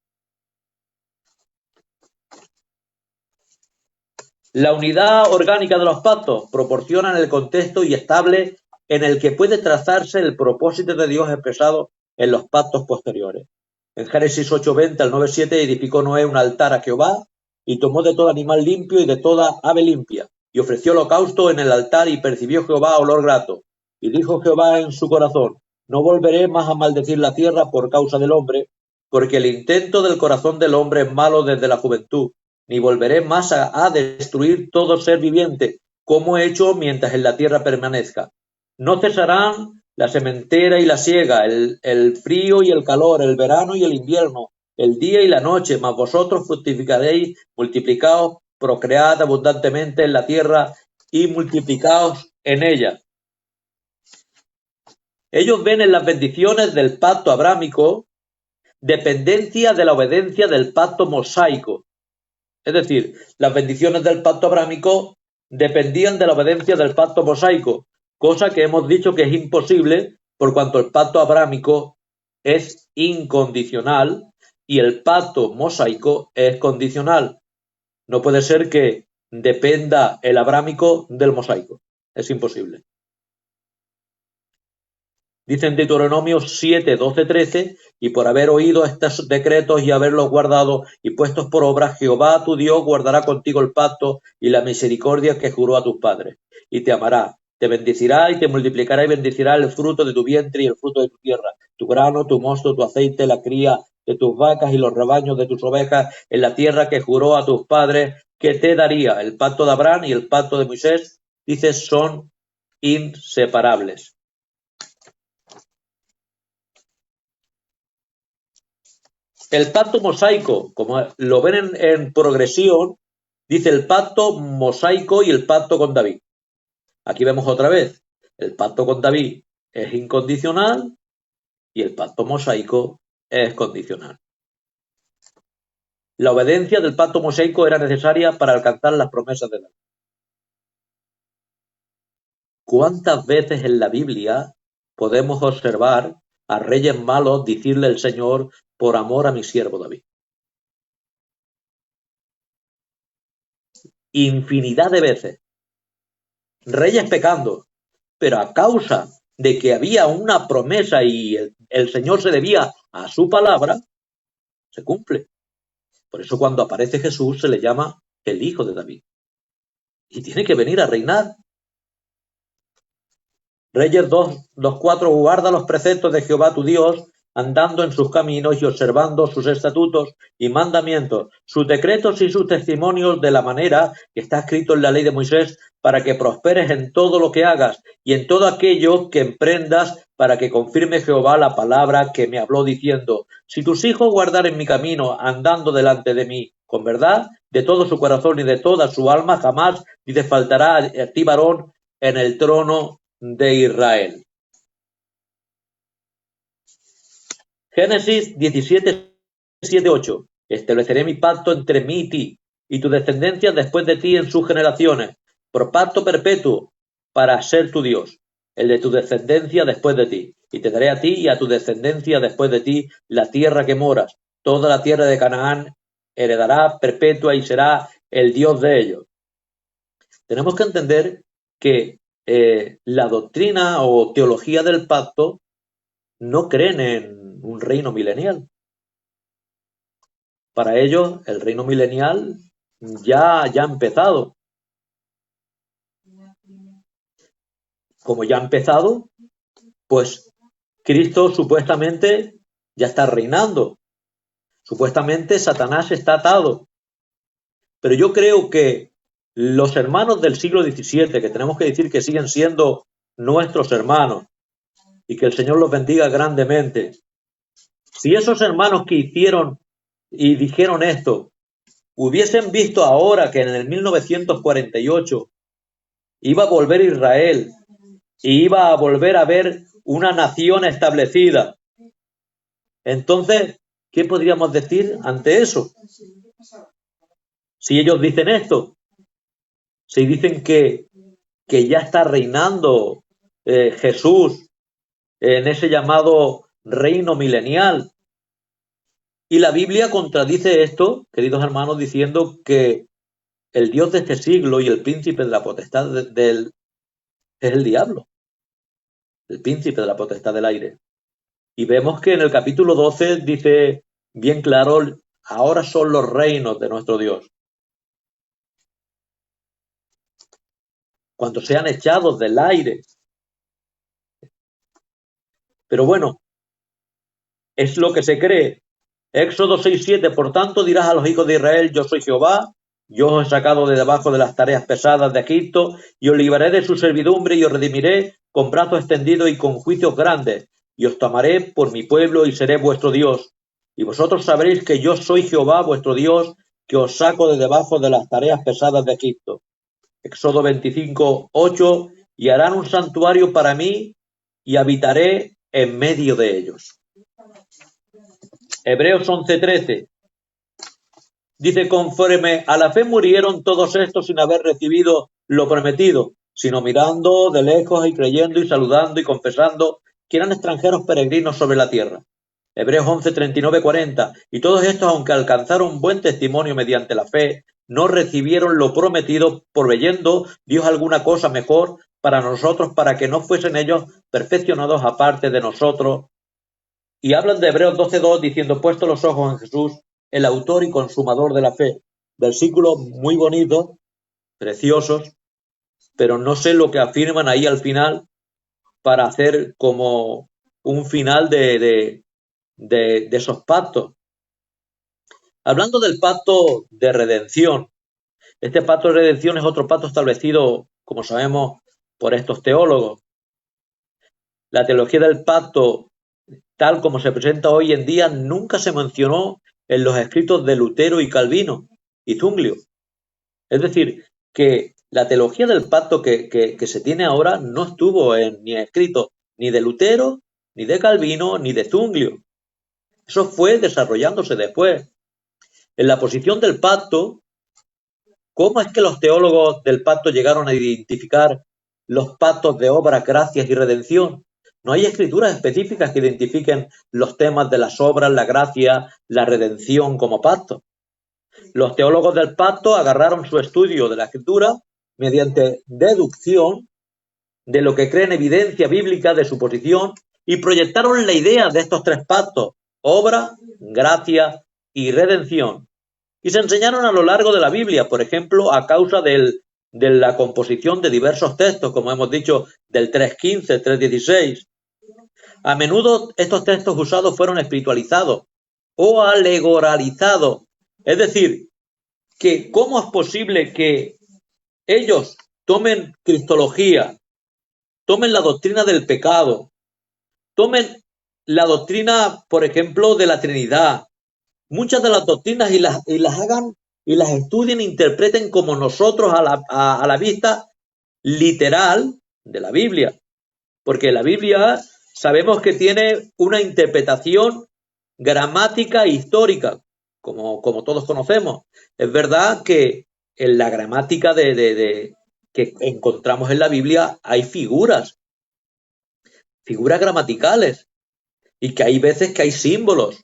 La unidad orgánica de los pactos proporciona el contexto y estable en el que puede trazarse el propósito de Dios expresado en los pactos posteriores. En Génesis 8:20 al 9:7 edificó Noé un altar a Jehová y tomó de todo animal limpio y de toda ave limpia y ofreció holocausto en el altar y percibió Jehová olor grato. Y dijo Jehová en su corazón, no volveré más a maldecir la tierra por causa del hombre, porque el intento del corazón del hombre es malo desde la juventud, ni volveré más a destruir todo ser viviente, como he hecho mientras en la tierra permanezca. No cesarán la sementera y la siega, el frío y el calor, el verano y el invierno, el día y la noche, mas vosotros fructificaréis, multiplicaos, procread abundantemente en la tierra y multiplicaos en ella. Ellos ven en las bendiciones del pacto abrámico dependencia de la obediencia del pacto mosaico. Es decir, las bendiciones del pacto abrámico dependían de la obediencia del pacto mosaico, cosa que hemos dicho que es imposible por cuanto el pacto abrámico es incondicional y el pacto mosaico es condicional. No puede ser que dependa el abrámico del mosaico. Es imposible. Dice en Deuteronomio 7, 12, 13, y por haber oído estos decretos y haberlos guardado y puestos por obra, Jehová tu Dios guardará contigo el pacto y la misericordia que juró a tus padres, y te amará, te bendecirá y te multiplicará y bendecirá el fruto de tu vientre y el fruto de tu tierra, tu grano, tu mosto, tu aceite, la cría de tus vacas y los rebaños de tus ovejas en la tierra que juró a tus padres que te daría. El pacto de Abraham y el pacto de Moisés, dice, son inseparables. El pacto mosaico, como lo ven en progresión, dice el pacto mosaico y el pacto con David. Aquí vemos otra vez, el pacto con David es incondicional y el pacto mosaico es condicional. La obediencia del pacto mosaico era necesaria para alcanzar las promesas de David. ¿Cuántas veces en la Biblia podemos observar a reyes malos decirle el Señor por amor a mi siervo David? Infinidad de veces. Reyes pecando, pero a causa de que había una promesa y el Señor se debía a su palabra, se cumple. Por eso cuando aparece Jesús se le llama el Hijo de David. Y tiene que venir a reinar. Reyes 2:4, guarda los preceptos de Jehová tu Dios, andando en sus caminos y observando sus estatutos y mandamientos, sus decretos y sus testimonios de la manera que está escrito en la ley de Moisés, para que prosperes en todo lo que hagas y en todo aquello que emprendas, para que confirme Jehová la palabra que me habló diciendo: si tus hijos guardaren mi camino, andando delante de mí con verdad, de todo su corazón y de toda su alma, jamás ni te faltará a ti varón en el trono de Israel. Génesis 17, 7, 8. Estableceré mi pacto entre mí y ti, y tu descendencia después de ti en sus generaciones, por pacto perpetuo, para ser tu Dios, el de tu descendencia después de ti. Y te daré a ti y a tu descendencia después de ti la tierra que moras, toda la tierra de Canaán heredará perpetua y será el Dios de ellos. Tenemos que entender que la doctrina o teología del pacto no creen en un reino milenial. Para ellos, el reino milenial ya ha empezado. Como ya ha empezado, pues Cristo supuestamente ya está reinando. Supuestamente Satanás está atado. Pero yo creo que los hermanos del siglo XVII, que tenemos que decir que siguen siendo nuestros hermanos, y que el Señor los bendiga grandemente, si esos hermanos que hicieron y dijeron esto hubiesen visto ahora que en el 1948 iba a volver Israel y iba a volver a haber una nación establecida, entonces, ¿qué podríamos decir ante eso? Si ellos dicen esto, si dicen que ya está reinando Jesús en ese llamado reino milenial. Y la Biblia contradice esto, queridos hermanos, diciendo que el Dios de este siglo y el príncipe de la potestad es el diablo, el príncipe de la potestad del aire. Y vemos que en el capítulo 12 dice bien claro: ahora son los reinos de nuestro Dios. Cuando sean echados del aire. Pero bueno, es lo que se cree. Éxodo 6:7, por tanto dirás a los hijos de Israel: yo soy Jehová, yo os he sacado de debajo de las tareas pesadas de Egipto, y os libraré de su servidumbre, y os redimiré con brazo extendido y con juicios grandes, y os tomaré por mi pueblo, y seré vuestro Dios. Y vosotros sabréis que yo soy Jehová vuestro Dios, que os saco de debajo de las tareas pesadas de Egipto. Éxodo 25:8, y harán un santuario para mí, y habitaré en medio de ellos. Hebreos 11:13 dice: conforme a la fe murieron todos estos sin haber recibido lo prometido, sino mirando de lejos y creyendo y saludando y confesando que eran extranjeros peregrinos sobre la tierra. Hebreos 11:39-40, y todos estos, aunque alcanzaron buen testimonio mediante la fe, no recibieron lo prometido, proveyendo Dios alguna cosa mejor para nosotros, para que no fuesen ellos perfeccionados aparte de nosotros. Y hablan de Hebreos 12:2 diciendo: puesto los ojos en Jesús, el autor y consumador de la fe. Versículos muy bonitos, preciosos, pero no sé lo que afirman ahí al final para hacer como un final de esos pactos. Hablando del pacto de redención, este pacto de redención es otro pacto establecido, como sabemos, por estos teólogos. La teología del pacto, tal como se presenta hoy en día, nunca se mencionó en los escritos de Lutero y Calvino y Zwinglio. Es decir, que la teología del pacto que se tiene ahora no estuvo ni escrito ni de Lutero, ni de Calvino, ni de Zwinglio. Eso fue desarrollándose después. En la posición del pacto, ¿cómo es que los teólogos del pacto llegaron a identificar los pactos de obras, gracias y redención? No hay escrituras específicas que identifiquen los temas de las obras, la gracia, la redención como pacto. Los teólogos del pacto agarraron su estudio de la escritura mediante deducción de lo que creen evidencia bíblica de su posición y proyectaron la idea de estos tres pactos: obra, gracia y redención. Y se enseñaron a lo largo de la Biblia, por ejemplo, a causa del de la composición de diversos textos, como hemos dicho, del 3.15, 3.16. A menudo estos textos usados fueron espiritualizados o alegoralizados. Es decir, que cómo es posible que ellos tomen cristología, tomen la doctrina del pecado, tomen la doctrina, por ejemplo, de la Trinidad, muchas de las doctrinas y las hagan y las estudien e interpreten como nosotros a la vista literal de la Biblia. Porque la Biblia sabemos que tiene una interpretación gramática e histórica, como todos conocemos. Es verdad que en la gramática que encontramos en la Biblia hay figuras gramaticales, y que hay veces que hay símbolos,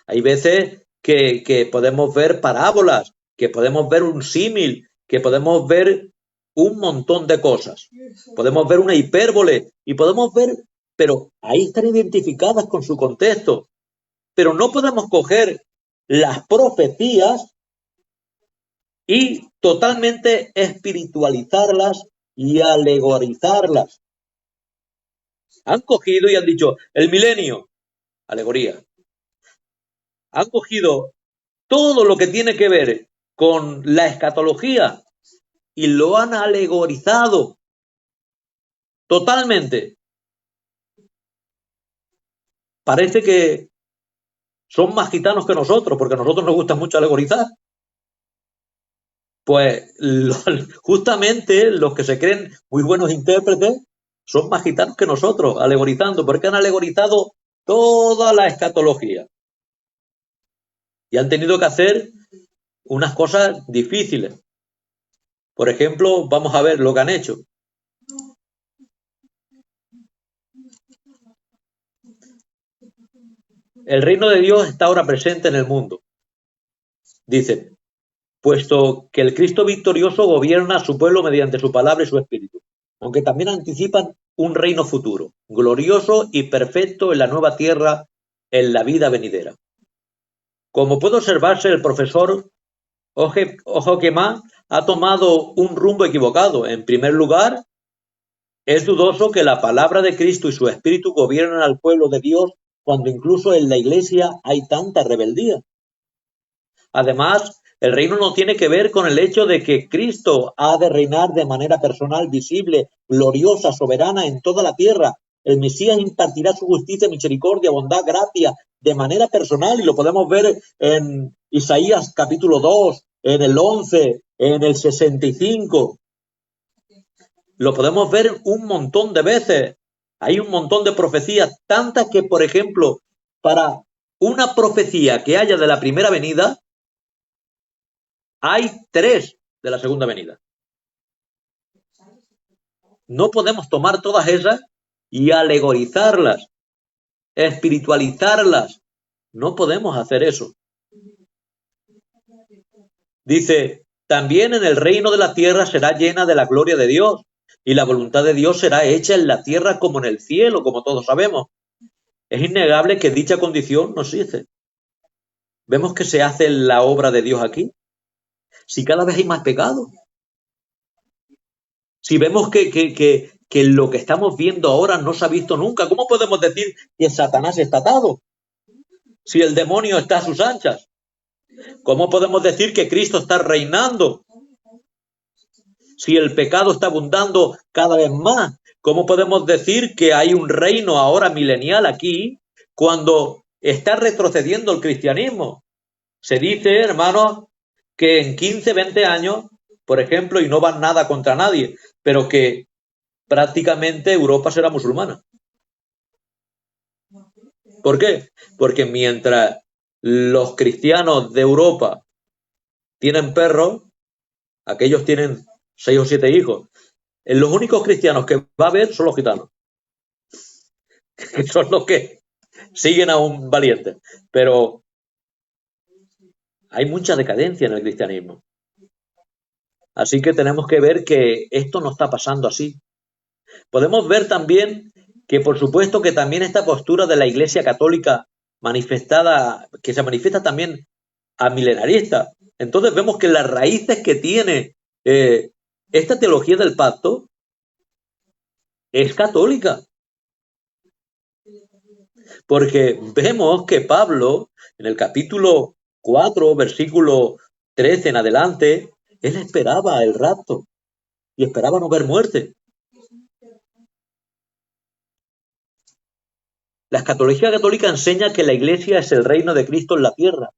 hay veces que podemos ver parábolas, que podemos ver un símil, que podemos ver un montón de cosas. Podemos ver una hipérbole y podemos ver, pero ahí están identificadas con su contexto. Pero no podemos coger las profecías y totalmente espiritualizarlas y alegorizarlas. Han cogido y han dicho, el milenio, alegoría. Han cogido todo lo que tiene que ver con la escatología y lo han alegorizado totalmente. Parece que son más gitanos que nosotros, porque a nosotros nos gusta mucho alegorizar. Pues justamente los que se creen muy buenos intérpretes son más gitanos que nosotros, alegorizando, porque han alegorizado toda la escatología. Y han tenido que hacer unas cosas difíciles. Por ejemplo, vamos a ver lo que han hecho. El reino de Dios está ahora presente en el mundo. Dice, puesto que el Cristo victorioso gobierna a su pueblo mediante su palabra y su espíritu, aunque también anticipan un reino futuro, glorioso y perfecto en la nueva tierra, en la vida venidera. Como puede observarse, el profesor Ojokema ha tomado un rumbo equivocado. En primer lugar, es dudoso que la palabra de Cristo y su espíritu gobiernen al pueblo de Dios cuando incluso en la iglesia hay tanta rebeldía. Además, el reino no tiene que ver con el hecho de que Cristo ha de reinar de manera personal, visible, gloriosa, soberana en toda la tierra. El Mesías impartirá su justicia, misericordia, bondad, gracia de manera personal, y lo podemos ver en Isaías capítulo 2, en el 11, en el 65. Lo podemos ver un montón de veces. Hay un montón de profecías, tantas que, por ejemplo, para una profecía que haya de la primera venida, hay 3 de la segunda venida. No podemos tomar todas esas y alegorizarlas, espiritualizarlas. No podemos hacer eso. Dice, también en el reino de la tierra será llena de la gloria de Dios, y la voluntad de Dios será hecha en la tierra como en el cielo, como todos sabemos. Es innegable que dicha condición no existe. ¿Vemos que se hace la obra de Dios aquí? Si cada vez hay más pecado. Si vemos que lo que estamos viendo ahora no se ha visto nunca, ¿cómo podemos decir que Satanás está atado? Si el demonio está a sus anchas. ¿Cómo podemos decir que Cristo está reinando? Si el pecado está abundando cada vez más, ¿cómo podemos decir que hay un reino ahora milenial aquí cuando está retrocediendo el cristianismo? Se dice, hermanos, que en 15, 20 años, por ejemplo, y no van nada contra nadie, pero que prácticamente Europa será musulmana. ¿Por qué? Porque mientras los cristianos de Europa tienen perros, aquellos tienen 6 o 7 hijos. Los únicos cristianos que va a haber son los gitanos, que son los que siguen a un valiente. Pero hay mucha decadencia en el cristianismo. Así que tenemos que ver que esto no está pasando así. Podemos ver también que, por supuesto, que también esta postura de la Iglesia Católica manifestada, que se manifiesta también a milenarista. Entonces vemos que las raíces que tiene esta teología del pacto es católica, porque vemos que Pablo, en el capítulo 4, versículo 13 en adelante, él esperaba el rapto y esperaba no ver muerte. La escatología católica enseña que la Iglesia es el reino de Cristo en la tierra.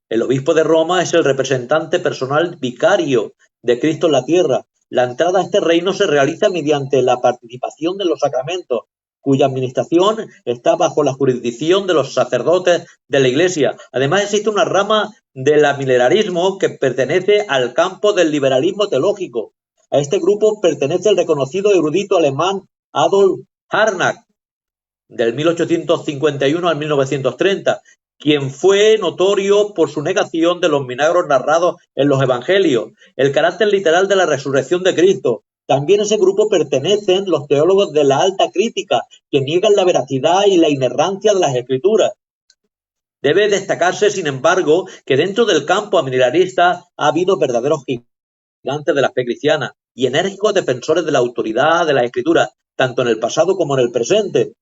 El obispo de Roma es el representante personal vicario de Cristo en la tierra. La entrada a este reino se realiza mediante la participación de los sacramentos, cuya administración está bajo la jurisdicción de los sacerdotes de la Iglesia. Además, existe una rama del amilenarismo que pertenece al campo del liberalismo teológico. A este grupo pertenece el reconocido erudito alemán Adolf Harnack, del 1851 al 1930, quien fue notorio por su negación de los milagros narrados en los evangelios, el carácter literal de la resurrección de Cristo. También a ese grupo pertenecen los teólogos de la alta crítica, que niegan la veracidad y la inerrancia de las escrituras. Debe destacarse, sin embargo, que dentro del campo amilenarista ha habido verdaderos gigantes de la fe cristiana y enérgicos defensores de la autoridad de las escrituras, tanto en el pasado como en el presente.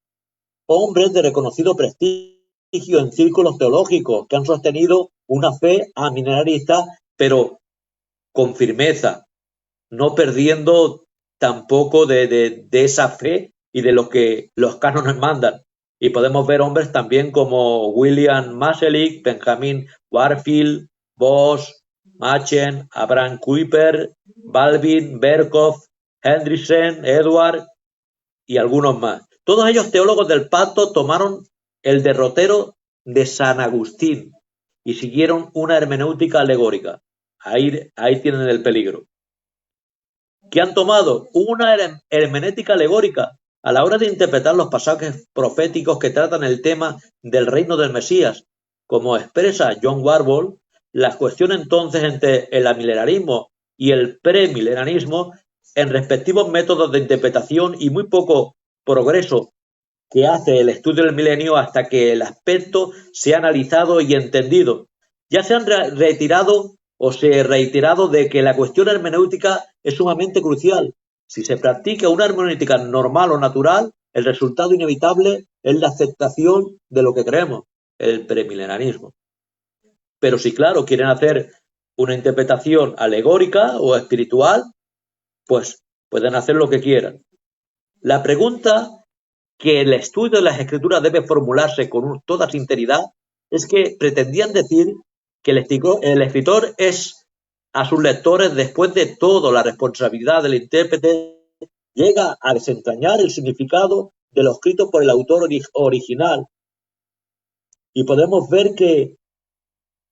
Hombres de reconocido prestigio en círculos teológicos que han sostenido una fe amilenarista, pero con firmeza, no perdiendo tampoco de esa fe y de lo que los cánones mandan. Y podemos ver hombres también como William Masaryk, Benjamin Warfield, Bosch, Machen, Abraham Kuyper, Balvin, Berkhoff, Hendriksen, Edward y algunos más. Todos ellos teólogos del pacto tomaron el derrotero de San Agustín y siguieron una hermenéutica alegórica. Ahí tienen el peligro. ¿Qué han tomado? Una hermenéutica alegórica a la hora de interpretar los pasajes proféticos que tratan el tema del reino del Mesías. Como expresa John Warhol, la cuestión entonces entre el amilenarismo y el premilenarismo en respectivos métodos de interpretación y muy poco progreso que hace el estudio del milenio hasta que el aspecto sea analizado y entendido. Ya se han retirado o se ha reiterado de que la cuestión hermenéutica es sumamente crucial. Si se practica una hermenéutica normal o natural, el resultado inevitable es la aceptación de lo que creemos, el premilenarismo. Pero si, claro, quieren hacer una interpretación alegórica o espiritual, pues pueden hacer lo que quieran. La pregunta que el estudio de las escrituras debe formularse con toda sinceridad es que pretendían decir que el escritor es a sus lectores, después de todo, la responsabilidad del intérprete llega a desentrañar el significado de lo escrito por el autor original. Y podemos ver que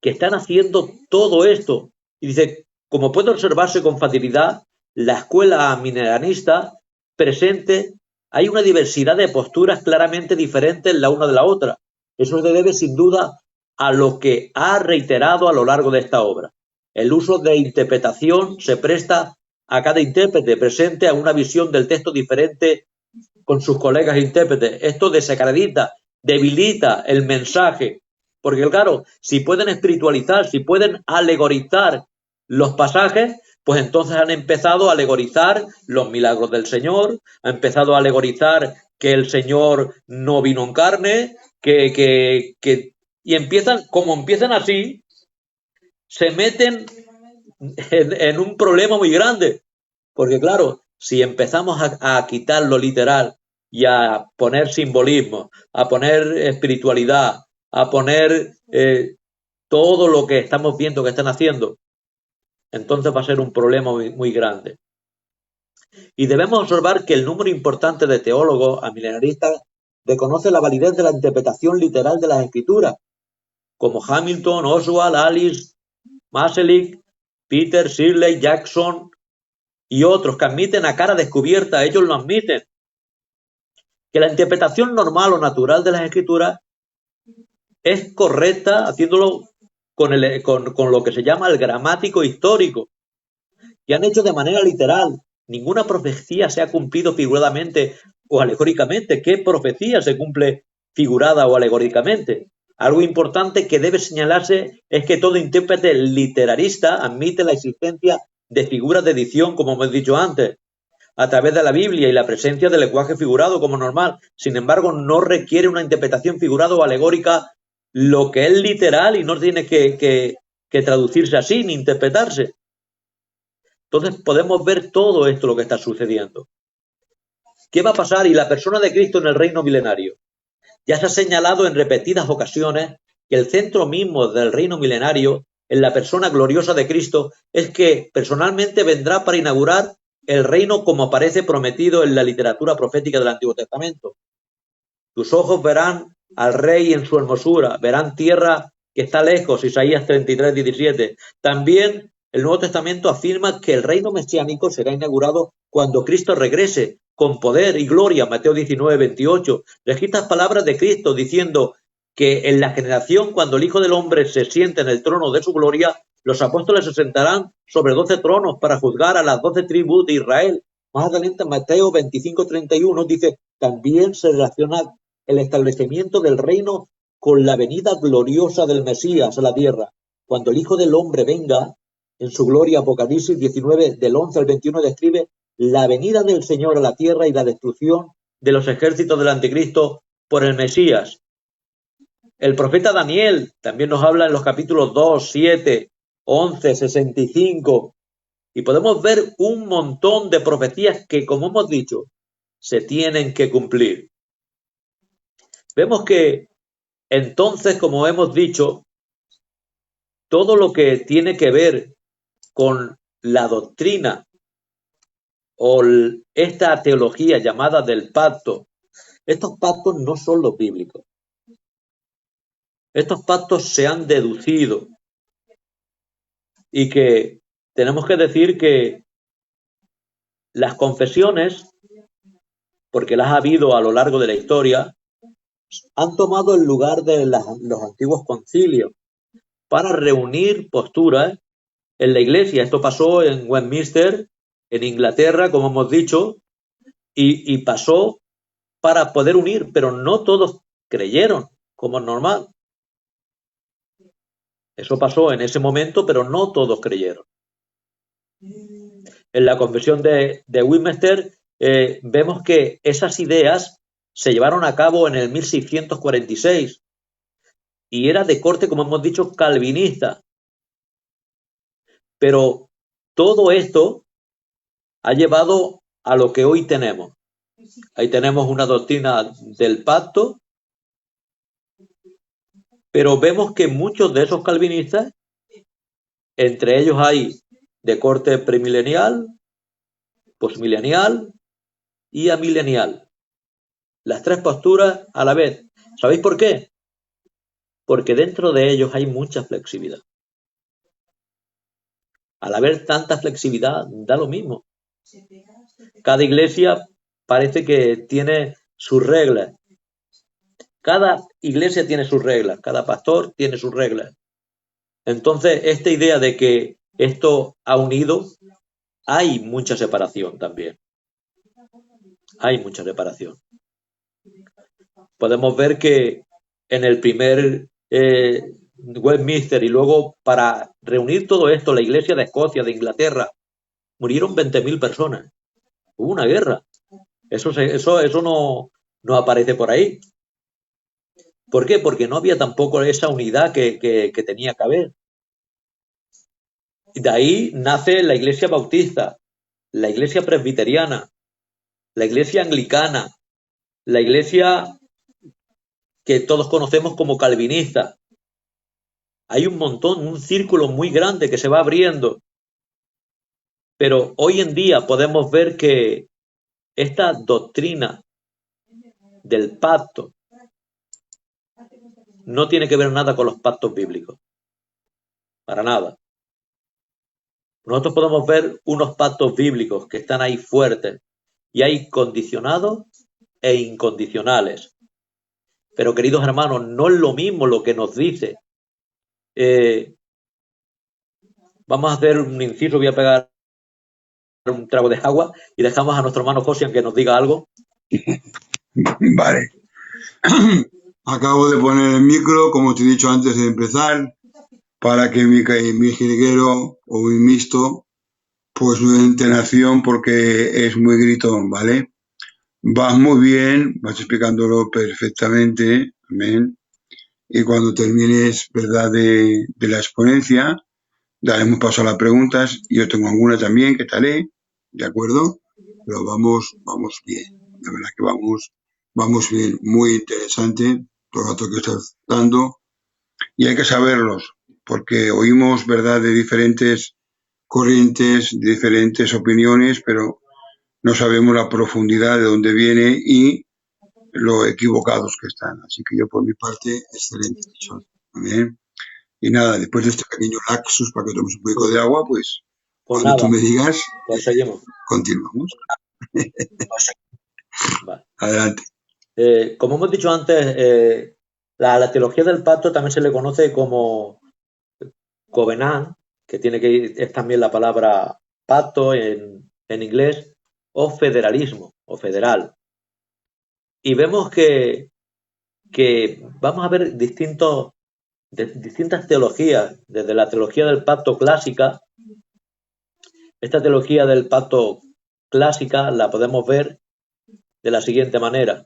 están haciendo todo esto. Y dice, como puede observarse con facilidad, la escuela milenarista presente, hay una diversidad de posturas claramente diferentes la una de la otra. Eso se debe sin duda a lo que ha reiterado a lo largo de esta obra. El uso de interpretación se presta a cada intérprete presente a una visión del texto diferente con sus colegas intérpretes. Esto desacredita, debilita el mensaje, porque claro, si pueden espiritualizar, si pueden alegorizar los pasajes, pues entonces han empezado a alegorizar los milagros del Señor, han empezado a alegorizar que el Señor no vino en carne, y empiezan, como empiezan así, se meten en un problema muy grande, porque claro, si empezamos a quitar lo literal y a poner simbolismo, a poner espiritualidad, a poner todo lo que estamos viendo que están haciendo, entonces va a ser un problema muy grande. Y debemos observar que el número importante de teólogos amilenaristas reconoce la validez de la interpretación literal de las escrituras, como Hamilton, Oswald, Alice, Masaryk, Peter, Shirley, Jackson y otros que admiten a cara descubierta, ellos lo admiten, que la interpretación normal o natural de las escrituras es correcta haciéndolo con lo que se llama el gramático histórico, que han hecho de manera literal. Ninguna profecía se ha cumplido figuradamente o alegóricamente. ¿Qué profecía se cumple figurada o alegóricamente? Algo importante que debe señalarse es que todo intérprete literarista admite la existencia de figuras de edición, como hemos dicho antes, a través de la Biblia y la presencia del lenguaje figurado como normal. Sin embargo, no requiere una interpretación figurada o alegórica lo que es literal y no tiene que traducirse así ni interpretarse. Entonces podemos ver todo esto lo que está sucediendo. ¿Qué va a pasar? Y la persona de Cristo en el reino milenario. Ya se ha señalado en repetidas ocasiones que el centro mismo del reino milenario, en la persona gloriosa de Cristo, es que personalmente vendrá para inaugurar el reino como aparece prometido en la literatura profética del Antiguo Testamento. Tus ojos verán al rey en su hermosura, verán tierra que está lejos, Isaías 33, 17. También el Nuevo Testamento afirma que el reino mesiánico será inaugurado cuando Cristo regrese con poder y gloria, Mateo 19, 28. Registra palabras de Cristo diciendo que en la generación cuando el Hijo del Hombre se siente en el trono de su gloria, los apóstoles se sentarán sobre 12 tronos para juzgar a las 12 tribus de Israel. Más adelante, Mateo 25, 31 dice, también se relaciona el establecimiento del reino con la venida gloriosa del Mesías a la tierra. Cuando el Hijo del Hombre venga en su gloria, Apocalipsis 19, del 11 al 21, describe la venida del Señor a la tierra y la destrucción de los ejércitos del anticristo por el Mesías. El profeta Daniel también nos habla en los capítulos 2, 7, 11, 65, y podemos ver un montón de profecías que, como hemos dicho, se tienen que cumplir. Vemos que entonces, como hemos dicho, todo lo que tiene que ver con la doctrina o esta teología llamada del pacto, estos pactos no son los bíblicos. Estos pactos se han deducido y que tenemos que decir que las confesiones, porque las ha habido a lo largo de la historia, han tomado el lugar de los antiguos concilios para reunir posturas en la iglesia. Esto pasó en Westminster, en Inglaterra, como hemos dicho, y pasó para poder unir, pero no todos creyeron, como es normal. Eso pasó en ese momento, pero no todos creyeron. En la confesión de Westminster vemos que esas ideas se llevaron a cabo en el 1646 y era de corte, como hemos dicho, calvinista. Pero todo esto ha llevado a lo que hoy tenemos. Ahí tenemos una doctrina del pacto, pero vemos que muchos de esos calvinistas, entre ellos hay de corte premilenial, posmilenial y amilenial. Las tres posturas a la vez. ¿Sabéis por qué? Porque dentro de ellos hay mucha flexibilidad. Al haber tanta flexibilidad, da lo mismo. Cada iglesia parece que tiene sus reglas. Cada iglesia tiene sus reglas, cada pastor tiene sus reglas. Entonces, esta idea de que esto ha unido, hay mucha separación también. Hay mucha separación. Podemos ver que en el primer Westminster y luego para reunir todo esto, la iglesia de Escocia, de Inglaterra, murieron 20.000 personas. Hubo una guerra. Eso no aparece por ahí. ¿Por qué? Porque no había tampoco esa unidad que tenía que haber. Y de ahí nace la iglesia bautista, la iglesia presbiteriana, la iglesia anglicana, la iglesia que todos conocemos como calvinista. Hay un montón, un círculo muy grande que se va abriendo. Pero hoy en día podemos ver que esta doctrina del pacto no tiene que ver nada con los pactos bíblicos. Para nada. Nosotros podemos ver unos pactos bíblicos que están ahí fuertes y hay condicionados e incondicionales. Pero, queridos hermanos, no es lo mismo lo que nos dice. Vamos a hacer un inciso, voy a pegar un trago de agua y dejamos a nuestro hermano José que nos diga algo. Vale. Acabo de poner el micro, como te he dicho antes de empezar, para que mi jilguero o mi mixto Pues no hay entonación porque es muy gritón, ¿vale? Vas muy bien, vas explicándolo perfectamente, amén. Y cuando termines, ¿verdad?, de la exponencia, daremos paso a las preguntas. Yo tengo alguna también que te haré, ¿de acuerdo? Pero vamos bien. La verdad que vamos bien. Muy interesante todo el rato que estás dando. Y hay que saberlos, porque oímos, ¿verdad?, de diferentes corrientes, de diferentes opiniones, pero no sabemos la profundidad de dónde viene y lo equivocados que están. Así que yo, por mi parte, excelente. Bien. Y nada, después de este pequeño laxus para que tomes un poco de agua, pues Pues cuando tú nada, me digas, pues seguimos. continuamos. Vale. Adelante. Como hemos dicho antes, la teología del pacto también se le conoce como covenant, que es también la palabra pacto en inglés, o federalismo, o federal. Y vemos que vamos a ver distintas teologías, desde la teología del pacto clásica. Esta teología del pacto clásica la podemos ver de la siguiente manera.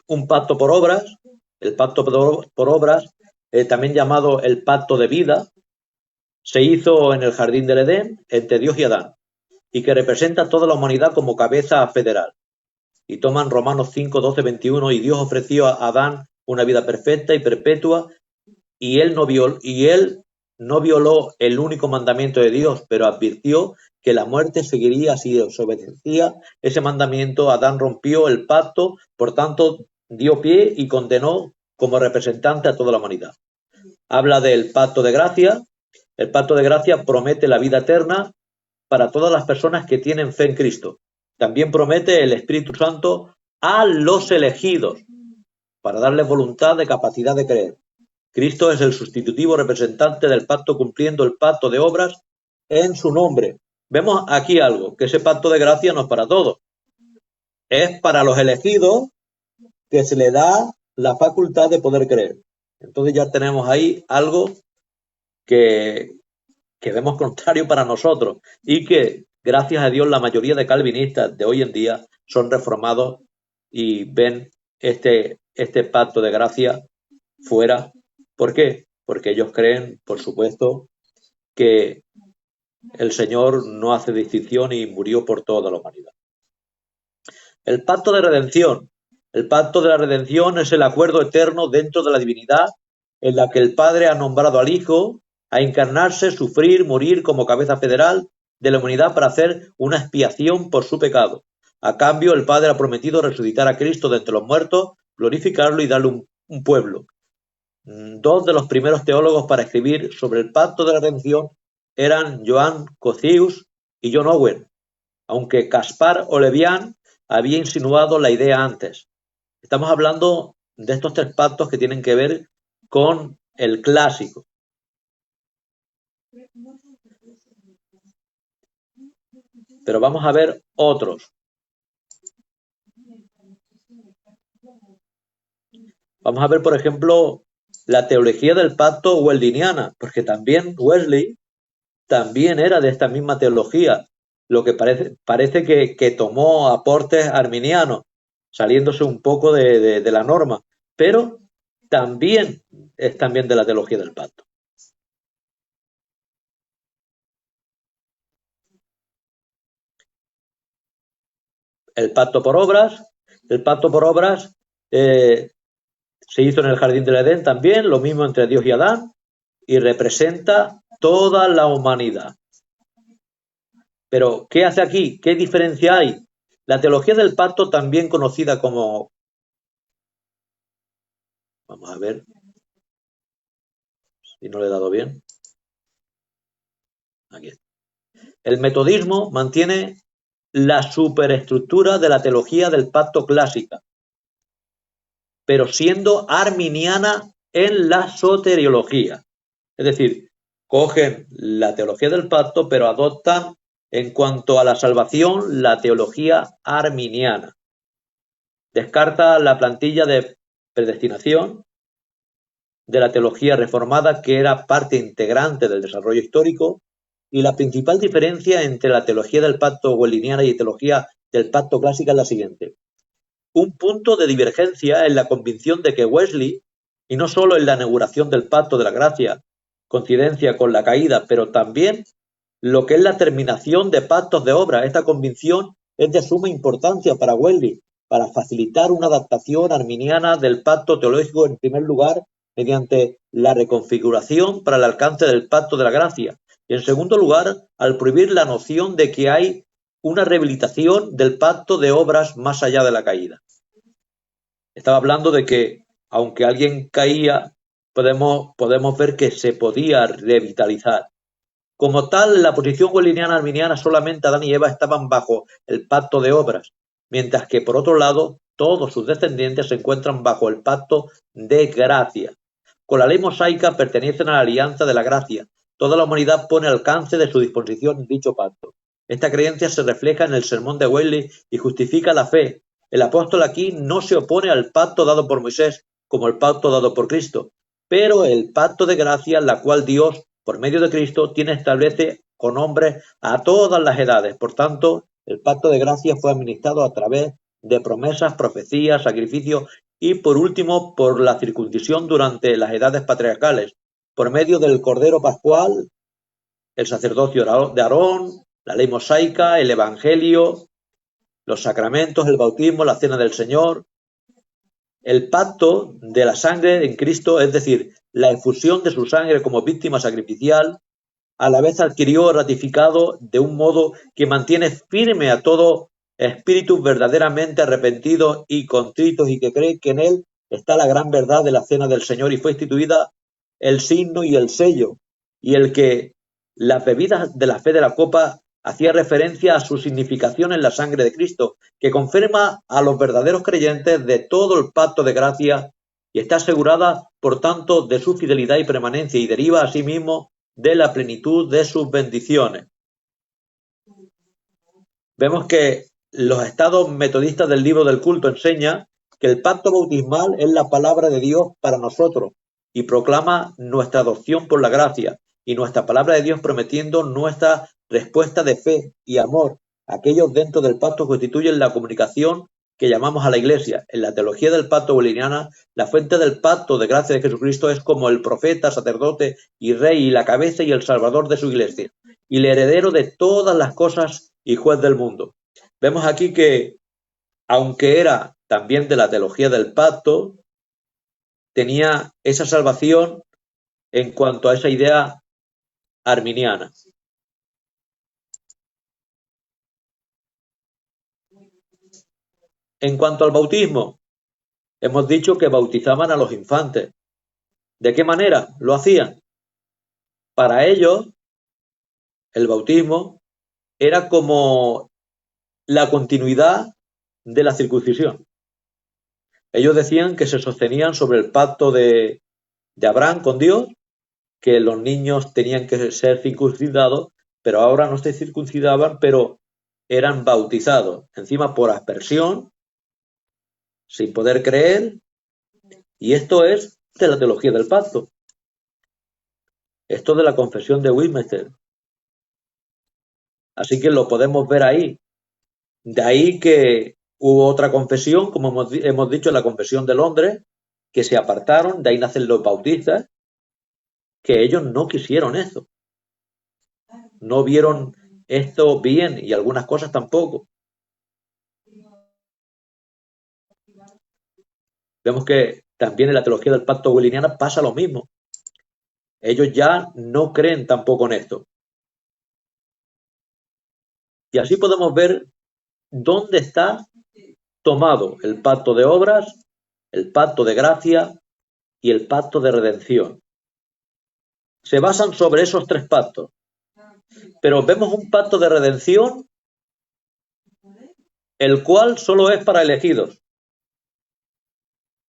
Un pacto por obras, el pacto por obras, también llamado el pacto de vida, se hizo en el jardín del Edén entre Dios y Adán, y que representa a toda la humanidad como cabeza federal. Y toman Romanos 5, 12, 21, y Dios ofreció a Adán una vida perfecta y perpetua, y él no violó el único mandamiento de Dios, pero advirtió que la muerte seguiría si desobedecía ese mandamiento. Adán rompió el pacto, por tanto dio pie y condenó como representante a toda la humanidad. Habla del pacto de gracia. El pacto de gracia promete la vida eterna para todas las personas que tienen fe en Cristo. También promete el Espíritu Santo a los elegidos para darles voluntad de capacidad de creer. Cristo es el sustitutivo representante del pacto, cumpliendo el pacto de obras en su nombre. Vemos aquí algo, que ese pacto de gracia no es para todos. Es para los elegidos que se le da la facultad de poder creer. Entonces ya tenemos ahí algo que vemos contrario para nosotros y que, gracias a Dios, la mayoría de calvinistas de hoy en día son reformados y ven este pacto de gracia fuera. ¿Por qué? Porque ellos creen, por supuesto, que el Señor no hace distinción y murió por toda la humanidad. El pacto de redención. El pacto de la redención es el acuerdo eterno dentro de la divinidad en la que el Padre ha nombrado al Hijo a encarnarse, sufrir, morir como cabeza federal de la humanidad para hacer una expiación por su pecado. A cambio, el Padre ha prometido resucitar a Cristo de entre los muertos, glorificarlo y darle un pueblo. Dos de los primeros teólogos para escribir sobre el pacto de la redención eran Joan Cocius y John Owen, aunque Caspar Olevian había insinuado la idea antes. Estamos hablando de estos tres pactos que tienen que ver con el clásico. Pero vamos a ver otros. Vamos a ver, por ejemplo, la teología del pacto wesleyana, porque también Wesley también era de esta misma teología, lo que parece que tomó aportes arminianos, saliéndose un poco de la norma, pero también es también de la teología del pacto. El pacto por obras se hizo en el jardín del Edén también, lo mismo entre Dios y Adán, y representa toda la humanidad. Pero, ¿qué hace aquí? ¿Qué diferencia hay? La teología del pacto, también conocida como... Vamos a ver si no le he dado bien. Aquí está. El metodismo mantiene la superestructura de la teología del pacto clásica, pero siendo arminiana en la soteriología. Es decir, cogen la teología del pacto, pero adoptan en cuanto a la salvación la teología arminiana. Descarta la plantilla de predestinación de la teología reformada, que era parte integrante del desarrollo histórico, y la principal diferencia entre la teología del pacto wesleyana y teología del pacto clásica es la siguiente. Un punto de divergencia en la convicción de que Wesley, y no solo en la inauguración del pacto de la gracia, coincidencia con la caída, pero también lo que es la terminación de pactos de obra. Esta convicción es de suma importancia para Wesley, para facilitar una adaptación arminiana del pacto teológico, en primer lugar, mediante la reconfiguración para el alcance del pacto de la gracia, y en segundo lugar, al prohibir la noción de que hay una rehabilitación del pacto de obras más allá de la caída. Estaba hablando de que, aunque alguien caía, podemos ver que se podía revitalizar. Como tal, la posición wesleyana arminiana, solamente Adán y Eva estaban bajo el pacto de obras, mientras que, por otro lado, todos sus descendientes se encuentran bajo el pacto de gracia. Con la ley mosaica pertenecen a la alianza de la gracia. Toda la humanidad pone al alcance de su disposición dicho pacto. Esta creencia se refleja en el sermón de Wesley y justifica la fe. El apóstol aquí no se opone al pacto dado por Moisés como el pacto dado por Cristo, pero el pacto de gracia, la cual Dios, por medio de Cristo, establece con hombres a todas las edades. Por tanto, el pacto de gracia fue administrado a través de promesas, profecías, sacrificios y, por último, por la circuncisión durante las edades patriarcales, por medio del Cordero Pascual, el sacerdocio de Aarón, la ley mosaica, el Evangelio, los sacramentos, el bautismo, la cena del Señor. El pacto de la sangre en Cristo, es decir, la efusión de su sangre como víctima sacrificial, a la vez adquirió ratificado de un modo que mantiene firme a todo espíritu verdaderamente arrepentidos y contritos y que cree que en él está la gran verdad de la cena del Señor, y fue instituida el signo y el sello, y el que las bebidas de la fe de la copa hacía referencia a su significación en la sangre de Cristo, que confirma a los verdaderos creyentes de todo el pacto de gracia y está asegurada, por tanto, de su fidelidad y permanencia, y deriva asimismo de la plenitud de sus bendiciones. Vemos que los estados metodistas del libro del culto enseñan que el pacto bautismal es la palabra de Dios para nosotros y proclama nuestra adopción por la gracia, y nuestra palabra de Dios prometiendo nuestra respuesta de fe y amor. Aquellos dentro del pacto constituyen la comunicación que llamamos a la Iglesia. En la teología del pacto wesleyana, la fuente del pacto de gracia de Jesucristo es como el profeta, sacerdote y rey, y la cabeza y el salvador de su Iglesia, y el heredero de todas las cosas y juez del mundo. Vemos aquí que, aunque era también de la teología del pacto, tenía esa salvación en cuanto a esa idea arminiana. En cuanto al bautismo, hemos dicho que bautizaban a los infantes. ¿De qué manera lo hacían? Para ellos, el bautismo era como la continuidad de la circuncisión. Ellos decían que se sostenían sobre el pacto de Abraham con Dios, que los niños tenían que ser circuncidados, pero ahora no se circuncidaban, pero eran bautizados, encima por aspersión, sin poder creer, y esto es de la teología del pacto. Esto de la confesión de Westminster. Así que lo podemos ver ahí. De ahí que hubo otra confesión, como hemos dicho, la confesión de Londres, que se apartaron, de ahí nacen los bautistas, que ellos no quisieron eso. No vieron esto bien, y algunas cosas tampoco. Vemos que también en la teología del pacto wesleyana pasa lo mismo. Ellos ya no creen tampoco en esto. Y así podemos ver dónde está tomado el pacto de obras, el pacto de gracia y el pacto de redención. Se basan sobre esos tres pactos. Pero vemos un pacto de redención, el cual solo es para elegidos.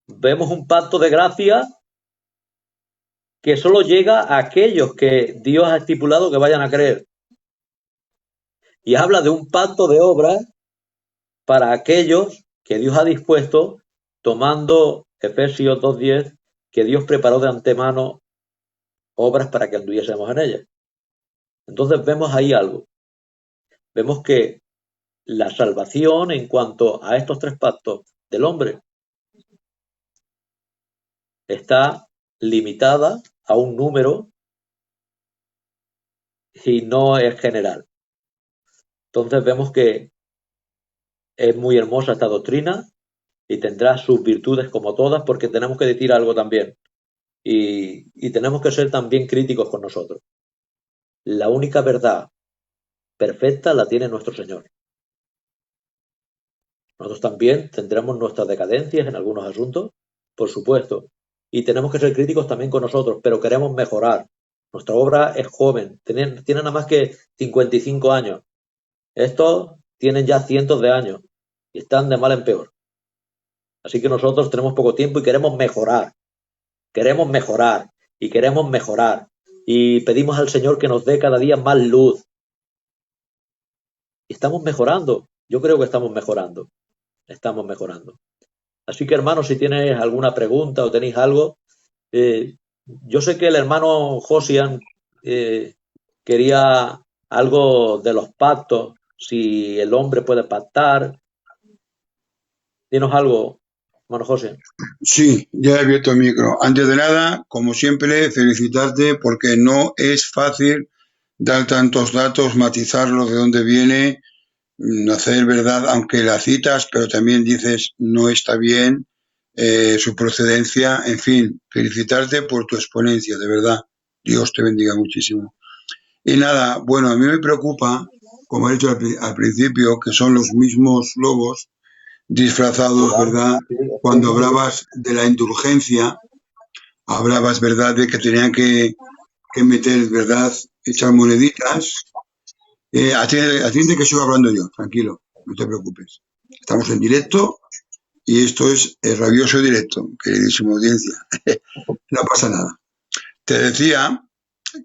Vemos un pacto de gracia que solo llega a aquellos que Dios ha estipulado que vayan a creer. Y habla de un pacto de obras para aquellos que Dios ha dispuesto, tomando Efesios 2:10 que Dios preparó de antemano obras para que anduviésemos en ellas. Entonces vemos ahí algo. Vemos que la salvación en cuanto a estos tres pactos del hombre está limitada a un número y no es general. Entonces vemos que es muy hermosa esta doctrina y tendrá sus virtudes como todas, porque tenemos que decir algo también y tenemos que ser también críticos con nosotros. La única verdad perfecta la tiene nuestro Señor. Nosotros también tendremos nuestras decadencias en algunos asuntos, por supuesto, y tenemos que ser críticos también con nosotros, pero queremos mejorar. Nuestra obra es joven, tiene nada más que 55 años. Estos tienen ya cientos de años y están de mal en peor. Así que nosotros tenemos poco tiempo y queremos mejorar y queremos mejorar. Y pedimos al Señor que nos dé cada día más luz. Y estamos mejorando. Yo creo que estamos mejorando. Estamos mejorando. Así que, hermanos, si tienes alguna pregunta o tenéis algo, yo sé que el hermano Josian quería algo de los pactos, si el hombre puede pactar. Dinos algo, hermano Josian. Sí, ya he abierto el micro. Antes de nada, como siempre, felicitarte porque no es fácil dar tantos datos, matizarlo de dónde viene, hacer verdad, aunque la citas, pero también dices no está bien su procedencia. En fin, felicitarte por tu exponencia, de verdad. Dios te bendiga muchísimo. Y nada, bueno, a mí me preocupa, como he dicho al principio, que son los mismos lobos disfrazados, ¿verdad? Cuando hablabas de la indulgencia, hablabas, ¿verdad?, de que tenían que meter, ¿verdad?, echar moneditas. Atiende que sigo hablando yo, tranquilo, no te preocupes. Estamos en directo y esto es el rabioso directo, queridísima audiencia. No pasa nada. Te decía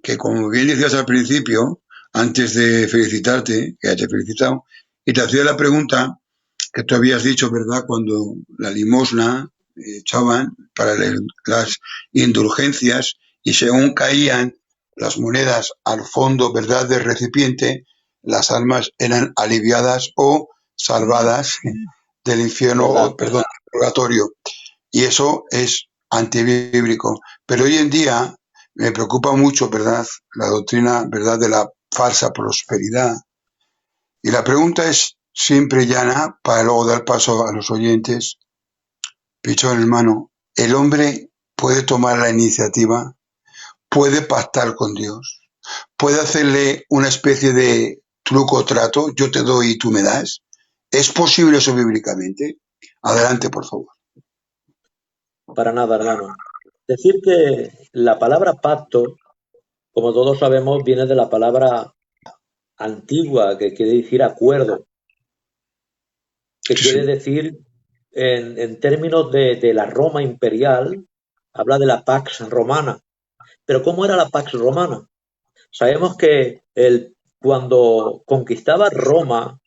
que, como bien decías al principio, antes de felicitarte, que ya te he felicitado, y te hacía la pregunta que tú habías dicho, ¿verdad?, cuando la limosna echaban para las indulgencias y según caían las monedas al fondo, ¿verdad?, del recipiente, las almas eran aliviadas o salvadas del infierno, o, perdón, del purgatorio. Y eso es antibíblico. Pero hoy en día me preocupa mucho, ¿verdad?, la doctrina, ¿verdad?, de la falsa prosperidad. Y la pregunta es siempre llana, para luego dar paso a los oyentes. Pichón, hermano, ¿el hombre puede tomar la iniciativa? ¿Puede pactar con Dios? ¿Puede hacerle una especie de truco o trato? Yo te doy y tú me das. ¿Es posible eso bíblicamente? Adelante, por favor. Para nada, hermano. Decir que la palabra pacto, como todos sabemos, viene de la palabra antigua, que quiere decir acuerdo, que Sí, quiere sí. decir, en términos de la Roma imperial, habla de la Pax Romana. Pero ¿cómo era la Pax Romana? Sabemos que cuando conquistaba Roma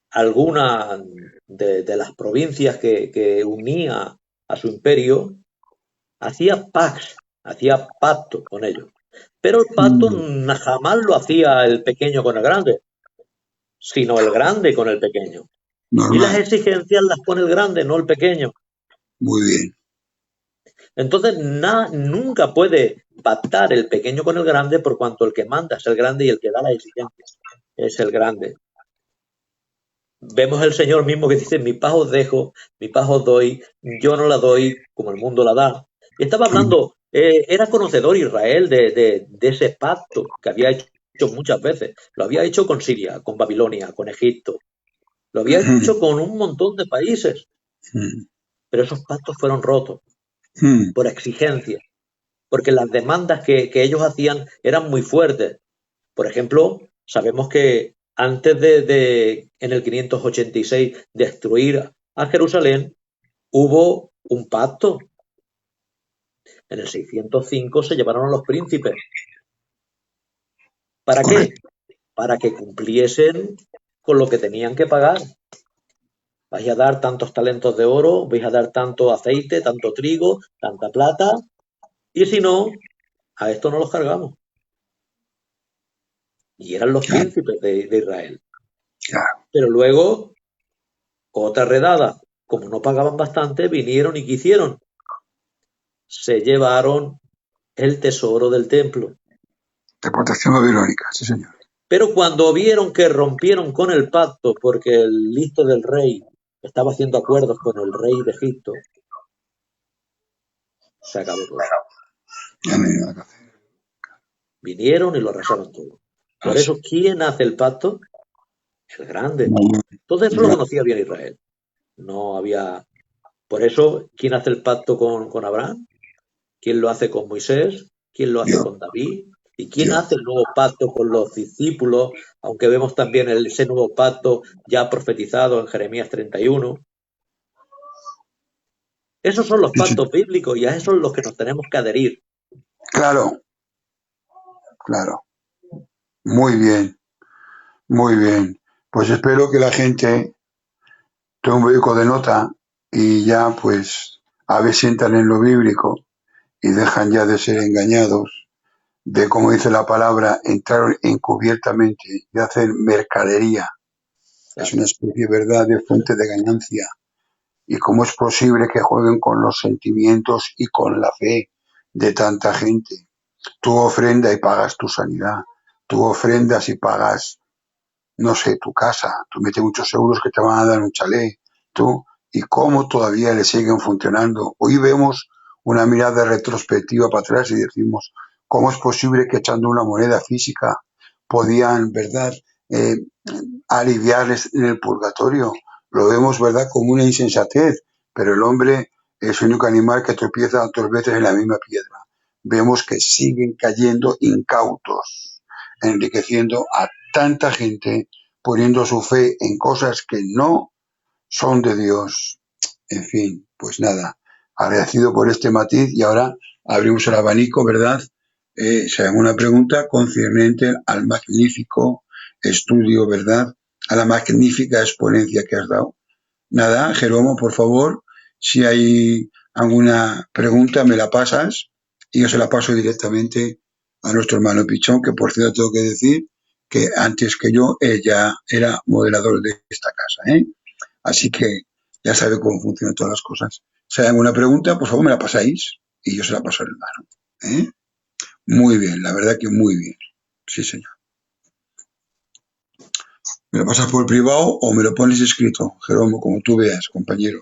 alguna de las provincias que unía a su imperio, hacía pax, hacía pacto con ellos. Pero el pacto jamás lo hacía el pequeño con el grande, sino el grande con el pequeño. Y las Normal. exigencias las pone el grande, no el pequeño. Muy bien. Entonces, nunca puede pactar el pequeño con el grande, por cuanto el que manda es el grande y el que da las exigencias es el grande. Vemos el Señor mismo que dice, mi paz os dejo, mi paz os doy, yo no la doy como el mundo la da. Y estaba hablando, era conocedor Israel de ese pacto que había hecho muchas veces. Lo había hecho con Siria, con Babilonia, con Egipto. Lo había hecho con un montón de países. Pero esos pactos fueron rotos por exigencia, porque las demandas que ellos hacían eran muy fuertes. Por ejemplo, sabemos que antes en el 586, destruir a Jerusalén, hubo un pacto. En el 605 se llevaron a los príncipes. ¿Para qué? Para que cumpliesen con lo que tenían que pagar. Vais a dar tantos talentos de oro, vais a dar tanto aceite, tanto trigo, tanta plata, Y si no, a esto no los cargamos. Y eran los Claro, príncipes de Israel. claro. Pero luego, otra redada, como no pagaban bastante, vinieron y ¿qué hicieron? Se llevaron el tesoro del templo. Deportación babilónica, sí, señor. Pero cuando vieron que rompieron con el pacto, porque el listo del rey estaba haciendo acuerdos con el rey de Egipto, se acabó todo. Ya no hay nada que hacer. Vinieron y lo arrasaron todo. Por Así. eso, ¿quién hace el pacto? El grande. Muy Todo eso lo bien. conocía bien Israel. No había. Por eso, ¿quién hace el pacto con Abraham? ¿Quién lo hace con Moisés? ¿Quién lo hace Dios, con David? ¿Y quién Dios. hace el nuevo pacto con los discípulos? Aunque vemos también ese nuevo pacto ya profetizado en Jeremías 31. Esos son los Sí, sí. pactos bíblicos y a esos son los que nos tenemos que adherir. Claro, claro. Muy bien, muy bien. Pues espero que la gente tome un poco de nota y ya pues a ver si entran en lo bíblico y dejan ya de ser engañados, de como dice la palabra, entrar encubiertamente y hacer mercadería. Es Claro. una especie, ¿verdad?, de fuente de ganancia. Y cómo es posible que jueguen con los sentimientos y con la fe de tanta gente. Tú ofrenda y pagas tu sanidad. Tú ofrendas y pagas, no sé, tu casa. Tú metes muchos euros que te van a dar un chalet. Tú, y cómo todavía le siguen funcionando. Hoy vemos una mirada retrospectiva para atrás y decimos, ¿cómo es posible que echando una moneda física podían, ¿verdad?, eh, aliviarles en el purgatorio? Lo vemos, ¿verdad?, como una insensatez, pero el hombre es el único animal que tropieza 2 veces en la misma piedra. Vemos que siguen cayendo incautos, enriqueciendo a tanta gente, poniendo su fe en cosas que no son de Dios. En fin, pues nada, agradecido por este matiz y ahora abrimos el abanico, ¿verdad? Si hay alguna pregunta concerniente al magnífico estudio, ¿verdad? A la magnífica exponencia que has dado. Nada, Jeromo, por favor, si hay alguna pregunta me la pasas y yo se la paso directamente a nuestro hermano Pichón, que por cierto tengo que decir que antes que yo ella era moderador de esta casa, ¿eh? Así que ya sabe cómo funcionan todas las cosas. Si hay alguna pregunta, por favor me la pasáis y yo se la paso al hermano, ¿eh? Muy bien, la verdad que muy bien. Sí, señor. ¿Me lo pasas por privado o me lo pones escrito, Jeromo, como tú veas, compañero?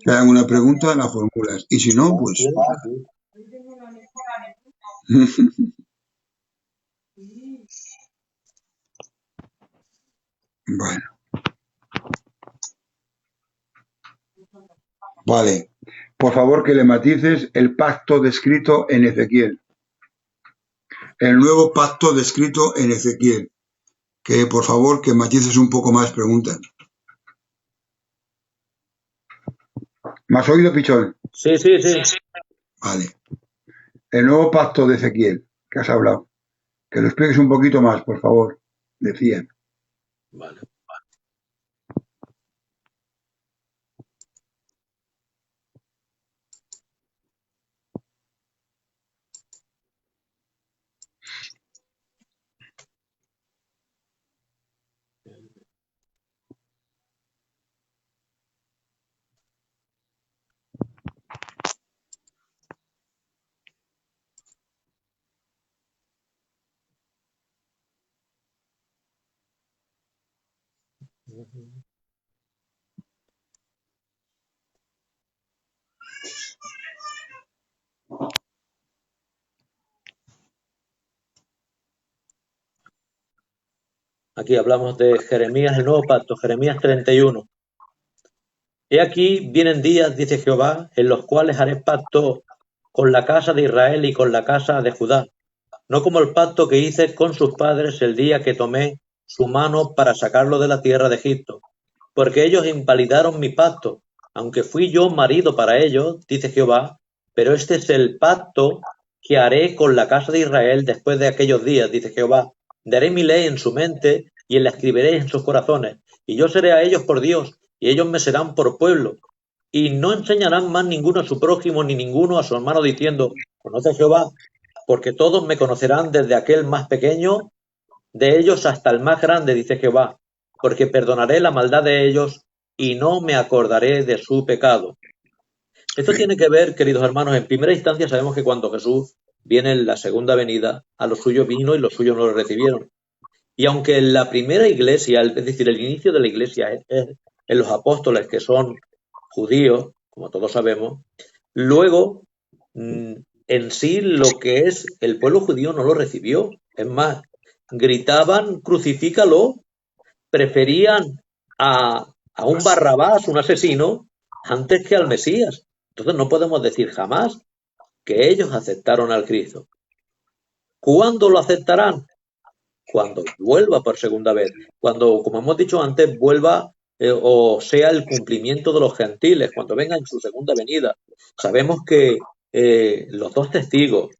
Si hay alguna pregunta, la formulas. Y si no, pues nada. Bueno, vale. Por favor, que le matices el pacto descrito en Ezequiel. El nuevo pacto descrito en Ezequiel. Que por favor, que matices un poco más preguntas. ¿Me has oído, Pichón? Sí, sí, sí. Vale. El nuevo pacto de Ezequiel, que has hablado. Que lo expliques un poquito más, por favor. Decía. Vale. Aquí hablamos de Jeremías, el nuevo pacto, Jeremías 31. He aquí vienen días, dice Jehová, en los cuales haré pacto con la casa de Israel y con la casa de Judá, no como el pacto que hice con sus padres el día que tomé su mano para sacarlo de la tierra de Egipto, porque ellos invalidaron mi pacto, aunque fui yo marido para ellos, dice Jehová, pero este es el pacto que haré con la casa de Israel después de aquellos días, dice Jehová. Daré mi ley en su mente y la escribiré en sus corazones, y yo seré a ellos por Dios, y ellos me serán por pueblo. Y no enseñarán más ninguno a su prójimo ni ninguno a su hermano diciendo, Conoce Jehová, porque todos me conocerán desde aquel más pequeño de ellos hasta el más grande, dice Jehová, porque perdonaré la maldad de ellos y no me acordaré de su pecado. Esto tiene que ver, queridos hermanos, en primera instancia sabemos que cuando Jesús viene en la segunda venida, a los suyos vino y los suyos no lo recibieron. Y aunque en la primera iglesia, es decir, el inicio de la iglesia es en los apóstoles que son judíos, como todos sabemos, luego en sí lo que es el pueblo judío no lo recibió. Es más, gritaban, crucifícalo, preferían a un Barrabás, un asesino, antes que al Mesías. Entonces no podemos decir jamás que ellos aceptaron al Cristo. ¿Cuándo lo aceptarán? Cuando vuelva por segunda vez, cuando, como hemos dicho antes, vuelva o sea el cumplimiento de los gentiles, cuando venga en su segunda venida. Sabemos que los dos testigos,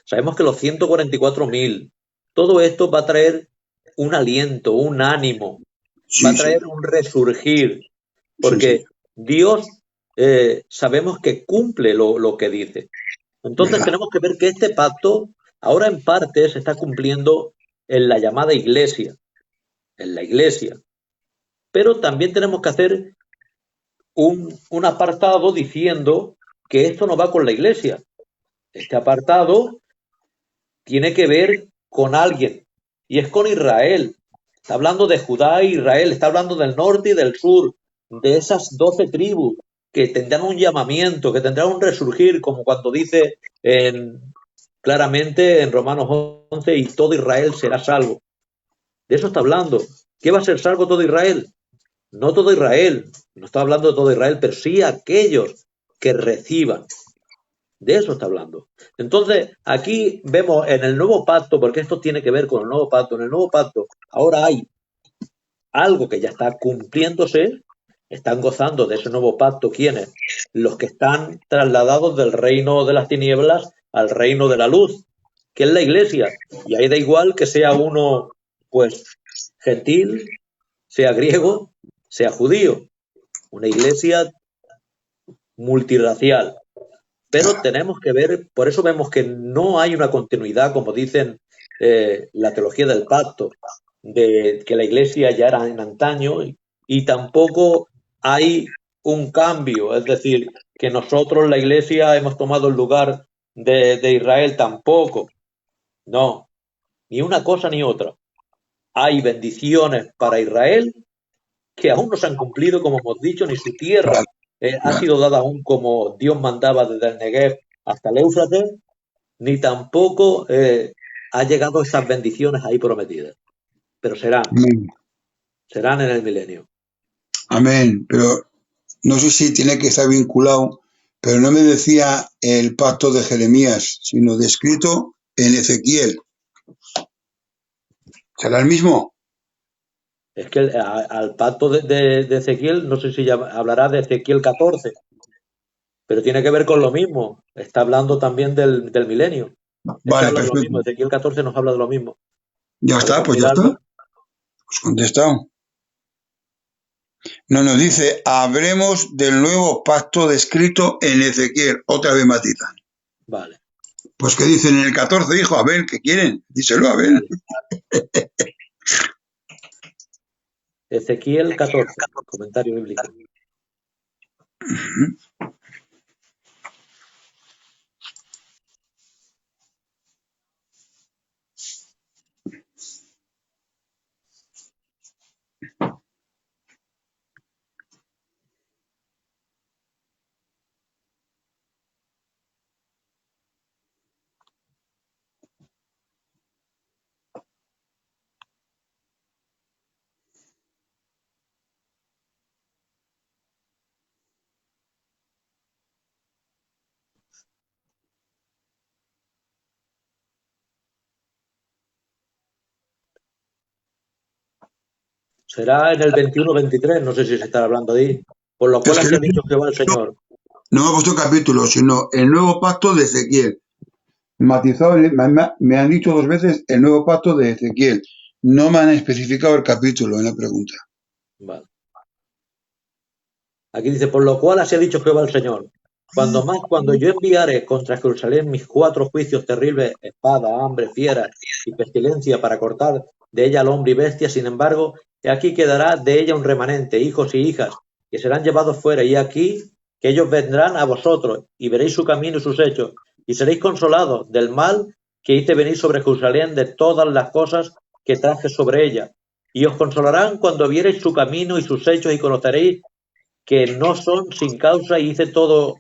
sabemos que los 144.000, todo esto va a traer un aliento, un ánimo, va a traer un resurgir, porque Dios sabemos que cumple lo que dice. Entonces tenemos que ver que este pacto ahora en parte se está cumpliendo en la llamada iglesia, en la iglesia. Pero también tenemos que hacer un apartado diciendo que esto no va con la iglesia. Este apartado tiene que ver con alguien, y es con Israel. Está hablando de Judá e Israel, está hablando del norte y del sur, de esas 12 tribus que tendrán un llamamiento, que tendrán un resurgir, como cuando dice claramente en Romanos 11, y todo Israel será salvo. De eso está hablando. ¿Qué va a ser salvo todo Israel? No todo Israel, no está hablando de todo Israel, pero sí aquellos que reciban. De eso está hablando. Entonces, aquí vemos en el nuevo pacto, porque esto tiene que ver con el nuevo pacto, en el nuevo pacto ahora hay algo que ya está cumpliéndose, están gozando de ese nuevo pacto. ¿Quiénes? Los que están trasladados del reino de las tinieblas al reino de la luz, que es la iglesia. Y ahí da igual que sea uno, pues, gentil, sea griego, sea judío. Una iglesia multirracial. Pero tenemos que ver, por eso vemos que no hay una continuidad, como dicen la teología del pacto, de que la iglesia ya era en antaño, y tampoco hay un cambio, es decir, que nosotros, la iglesia, hemos tomado el lugar de Israel, tampoco. No, ni una cosa ni otra. Hay bendiciones para Israel que aún no se han cumplido, como hemos dicho, ni su tierra ha sido dada aún como Dios mandaba desde el Negev hasta el Éufrates, ni tampoco ha llegado esas bendiciones ahí prometidas. Pero serán en el milenio. Amén. Pero no sé si tiene que estar vinculado, pero no me decía el pacto de Jeremías, sino descrito en Ezequiel. ¿Será el mismo? Es que al pacto de Ezequiel, no sé si ya hablará de Ezequiel 14, pero tiene que ver con lo mismo. Está hablando también del milenio. Vale, habla perfecto. de lo mismo. Ezequiel 14 nos habla de lo mismo. Ya está, pues ya está. Pues contestado. No nos dice, habremos del nuevo pacto descrito en Ezequiel. Otra vez matizan. Vale. Pues ¿qué dicen en el 14, hijo? A ver, ¿qué quieren? Díselo, a ver. Ezequiel 14, comentario bíblico. Será en el 21-23, no sé si se está hablando de ahí. Por lo cual así ha dicho Jehová el Señor. No me ha puesto capítulo, sino el nuevo pacto de Ezequiel. Matizado, me han dicho 2 veces el nuevo pacto de Ezequiel. No me han especificado el capítulo en la pregunta. Vale. Aquí dice, por lo cual así ha dicho Jehová el Señor. cuando yo enviare contra Jerusalén mis 4 juicios terribles, espada, hambre, fiera y pestilencia, para cortar de ella al hombre y bestia, sin embargo, he aquí quedará de ella un remanente, hijos y hijas, que serán llevados fuera, y aquí que ellos vendrán a vosotros, y veréis su camino y sus hechos, y seréis consolados del mal que hice venir sobre Jerusalén, de todas las cosas que traje sobre ella. Y os consolarán cuando viereis su camino y sus hechos, y conoceréis que no son sin causa, y hice todo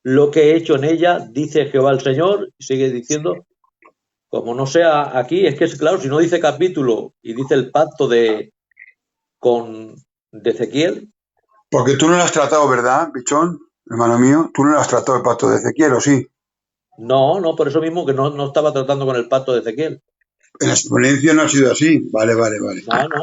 lo que he hecho en ella, dice Jehová el Señor. Y sigue diciendo, como no sea aquí, es que es claro, si no dice capítulo y dice el pacto de Ezequiel. Porque tú no lo has tratado, ¿verdad, Pichón? Hermano mío, tú no lo has tratado el pacto de Ezequiel, ¿o sí? No, por eso mismo que no estaba tratando con el pacto de Ezequiel. En la exponencia no ha sido así. Vale. No,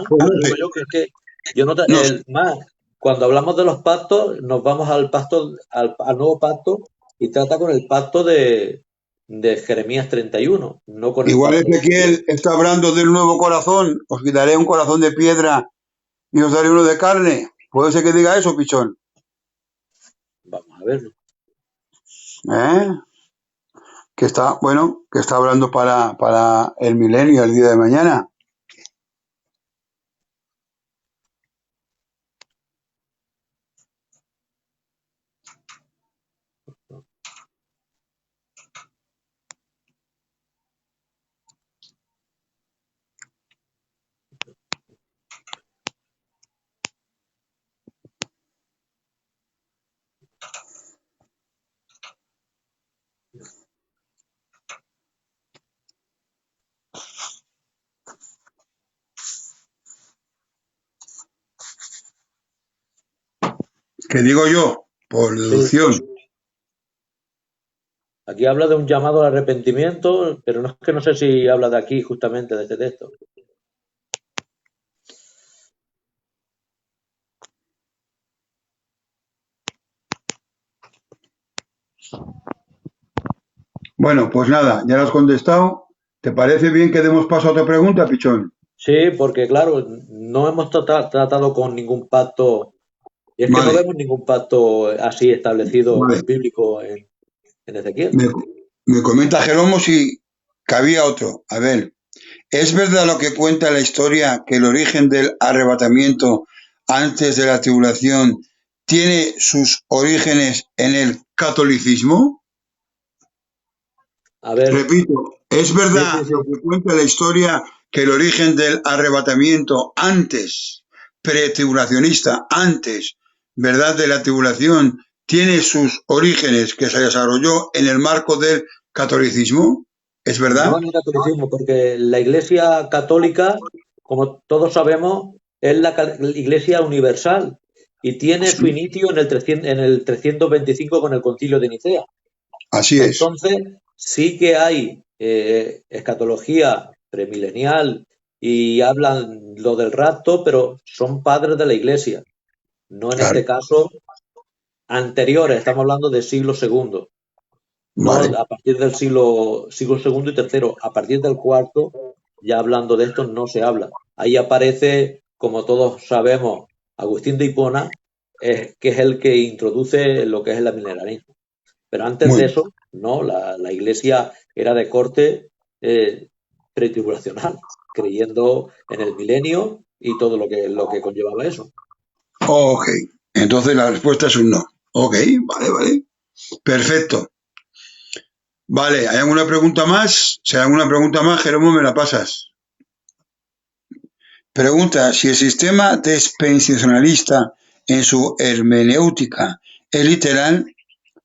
Pues no digo sé. yo que es que yo no, No, más, cuando hablamos de los pactos, nos vamos al pacto, al nuevo pacto, y trata con el pacto de Jeremías 31, no con el igual pacto de Ezequiel. Ezequiel está hablando del nuevo corazón. Os quitaré un corazón de piedra y os daré uno de carne. ¿Puede ser que diga eso, Pichón? Vamos a verlo. ¿Eh? Que está hablando para el milenio, el día de mañana. Que digo yo, por Sí, deducción. aquí habla de un llamado al arrepentimiento, pero no es que no sé si habla de aquí justamente de este texto. Bueno, pues nada, ya lo has contestado. ¿Te parece bien que demos paso a otra pregunta, Pichón? Sí, porque claro, no hemos tratado con ningún pacto, y es que no Vale, vemos ningún pacto así establecido vale. bíblico en Ezequiel. Me, me comenta Jeromo si cabía otro. A ver, ¿es verdad lo que cuenta la historia que el origen del arrebatamiento antes de la tribulación tiene sus orígenes en el catolicismo? A ver, Repito, ¿es sí, verdad sí, lo sí. que cuenta la historia que el origen del arrebatamiento antes, pretribulacionista, antes, verdad, de la tribulación, tiene sus orígenes que se desarrolló en el marco del catolicismo? ¿Es No verdad? en el catolicismo, porque la Iglesia católica, como todos sabemos, es la Iglesia universal y tiene su Sí, inicio en el 325 con el Concilio de Nicea. así es. Entonces, sí que hay escatología premilenial y hablan lo del rapto, pero son padres de la Iglesia, no en Claro, este caso anteriores, estamos hablando del siglo segundo, no vale. a partir del siglo segundo y tercero, a partir del cuarto, ya hablando de esto no se habla. Ahí aparece, como todos sabemos, Agustín de Hipona, que es el que introduce lo que es el milenarismo. Pero antes Muy de bien. eso, no, la iglesia era de corte pretribulacional, creyendo en el milenio y todo lo que conllevaba eso. Ok. Entonces la respuesta es un no. Ok, vale. Perfecto. Vale, ¿hay alguna pregunta más? Si hay alguna pregunta más, Jeromo, me la pasas. Pregunta si el sistema dispensacionalista en su hermenéutica es literal,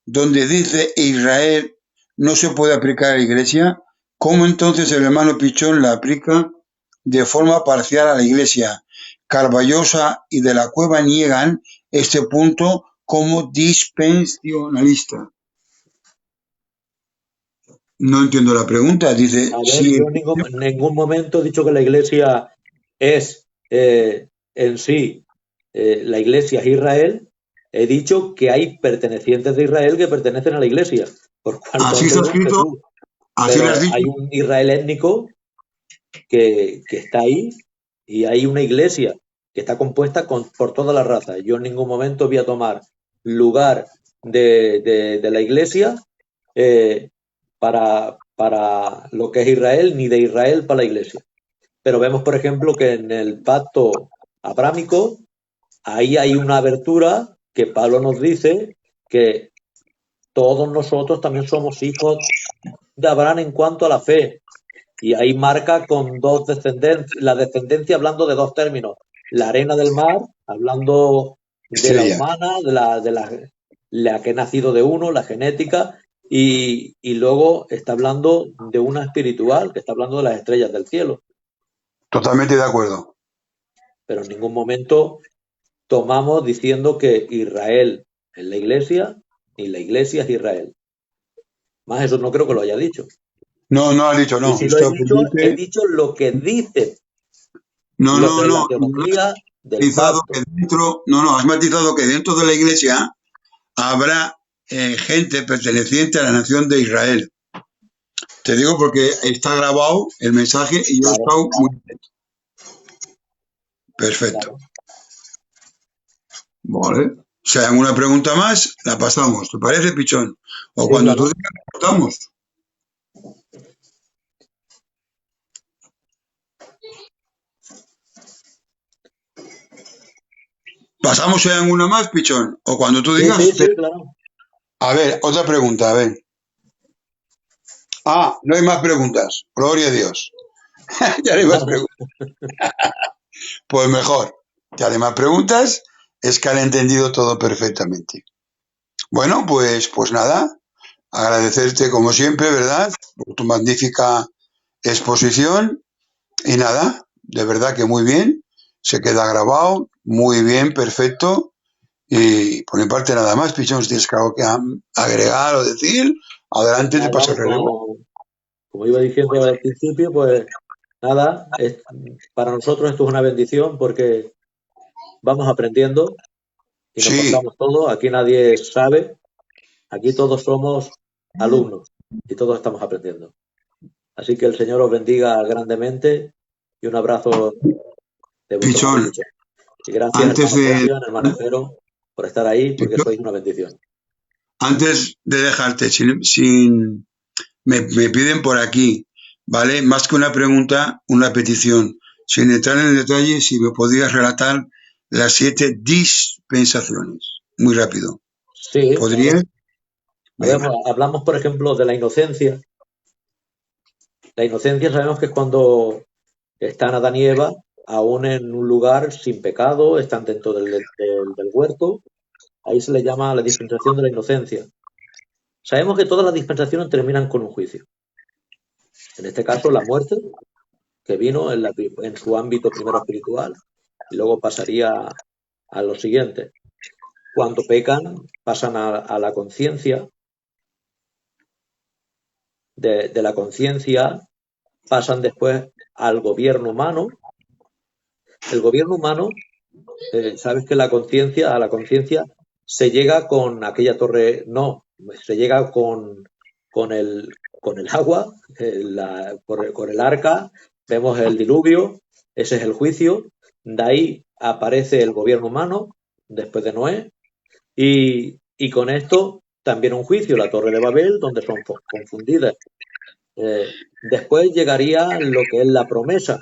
donde dice Israel no se puede aplicar a la Iglesia, ¿cómo entonces el hermano Pichón la aplica de forma parcial a la Iglesia? Carballosa y de la Cueva niegan este punto como dispensacionalista. No entiendo la pregunta. Dice, A ver, si yo en ningún momento he dicho que la iglesia es en sí, la iglesia es Israel. He dicho que hay pertenecientes de Israel que pertenecen a la iglesia, por cuanto así han está creído en escrito, Jesús. así lo has Pero dicho. hay un Israel étnico que está ahí, y hay una iglesia que está compuesta por toda la raza. Yo en ningún momento voy a tomar lugar de la Iglesia para lo que es Israel, ni de Israel para la Iglesia. Pero vemos, por ejemplo, que en el pacto abrámico, ahí hay una abertura que Pablo nos dice que todos nosotros también somos hijos de Abraham en cuanto a la fe. Y ahí marca con dos descendencias, la descendencia hablando de dos términos. La arena del mar, hablando de la Estrella. humana, de la que ha nacido de uno, la genética, y luego está hablando de una espiritual, que está hablando de las estrellas del cielo. Totalmente de acuerdo. Pero en ningún momento tomamos diciendo que Israel es la iglesia y la iglesia es Israel. Más eso no creo que lo haya dicho. No, no has dicho, Y no. si lo he dicho lo que dice No, lo que es la no. teología del Matizado pacto. que dentro, has matizado que dentro de la iglesia habrá gente perteneciente a la nación de Israel. Te digo porque está grabado el mensaje y yo he estado muy atento. Perfecto. Vale. Si hay alguna pregunta más, la pasamos. ¿Te parece, Pichón? O Sí, cuando claro. tú digas, la cortamos. ¿Pasamos si hay alguna más, Pichón? O cuando tú digas. Sí, claro. A ver, otra pregunta, a ver. Ah, no hay más preguntas. Gloria a Dios. Ya no hay más preguntas. Pues mejor. Si hay más preguntas, es que han entendido todo perfectamente. Bueno, pues nada. Agradecerte como siempre, ¿verdad? Por tu magnífica exposición. Y nada, de verdad que muy bien. Se queda grabado. Muy bien, perfecto. Y por mi parte nada más, Pichón, si tienes algo que agregar o decir, adelante, te paso el relevo. Como iba diciendo al principio, pues nada, para nosotros esto es una bendición porque vamos aprendiendo y nos Sí, contamos todo. Aquí nadie sabe, aquí todos somos alumnos y todos estamos aprendiendo. Así que el Señor os bendiga grandemente y un abrazo de vuestro hermano Pichón, Pichón. Y gracias, antes hermano de, Fabián, hermano Jero, por estar ahí, porque Pichón, sois una bendición. antes de dejarte, me piden por aquí, ¿vale? Más que una pregunta, una petición. Sin entrar en el detalle, si me podías relatar las 7 dispensaciones. Muy rápido. Sí, ¿Podrías? a ver, Venga. hablamos, por ejemplo, de la inocencia. La inocencia sabemos que es cuando están Adán y Eva aún en un lugar sin pecado, están dentro del huerto. Ahí se le llama la dispensación de la inocencia. Sabemos que todas las dispensaciones terminan con un juicio. En este caso, la muerte, que vino en su ámbito primero espiritual, y luego pasaría a lo siguiente. Cuando pecan, pasan a la conciencia. De la conciencia pasan después al gobierno humano. El gobierno humano, sabes que a la conciencia se llega con aquella torre, no, se llega con el agua, con el arca, vemos el diluvio, ese es el juicio, de ahí aparece el gobierno humano, después de Noé, y con esto también un juicio, la torre de Babel, donde son confundidas. Después llegaría lo que es la promesa,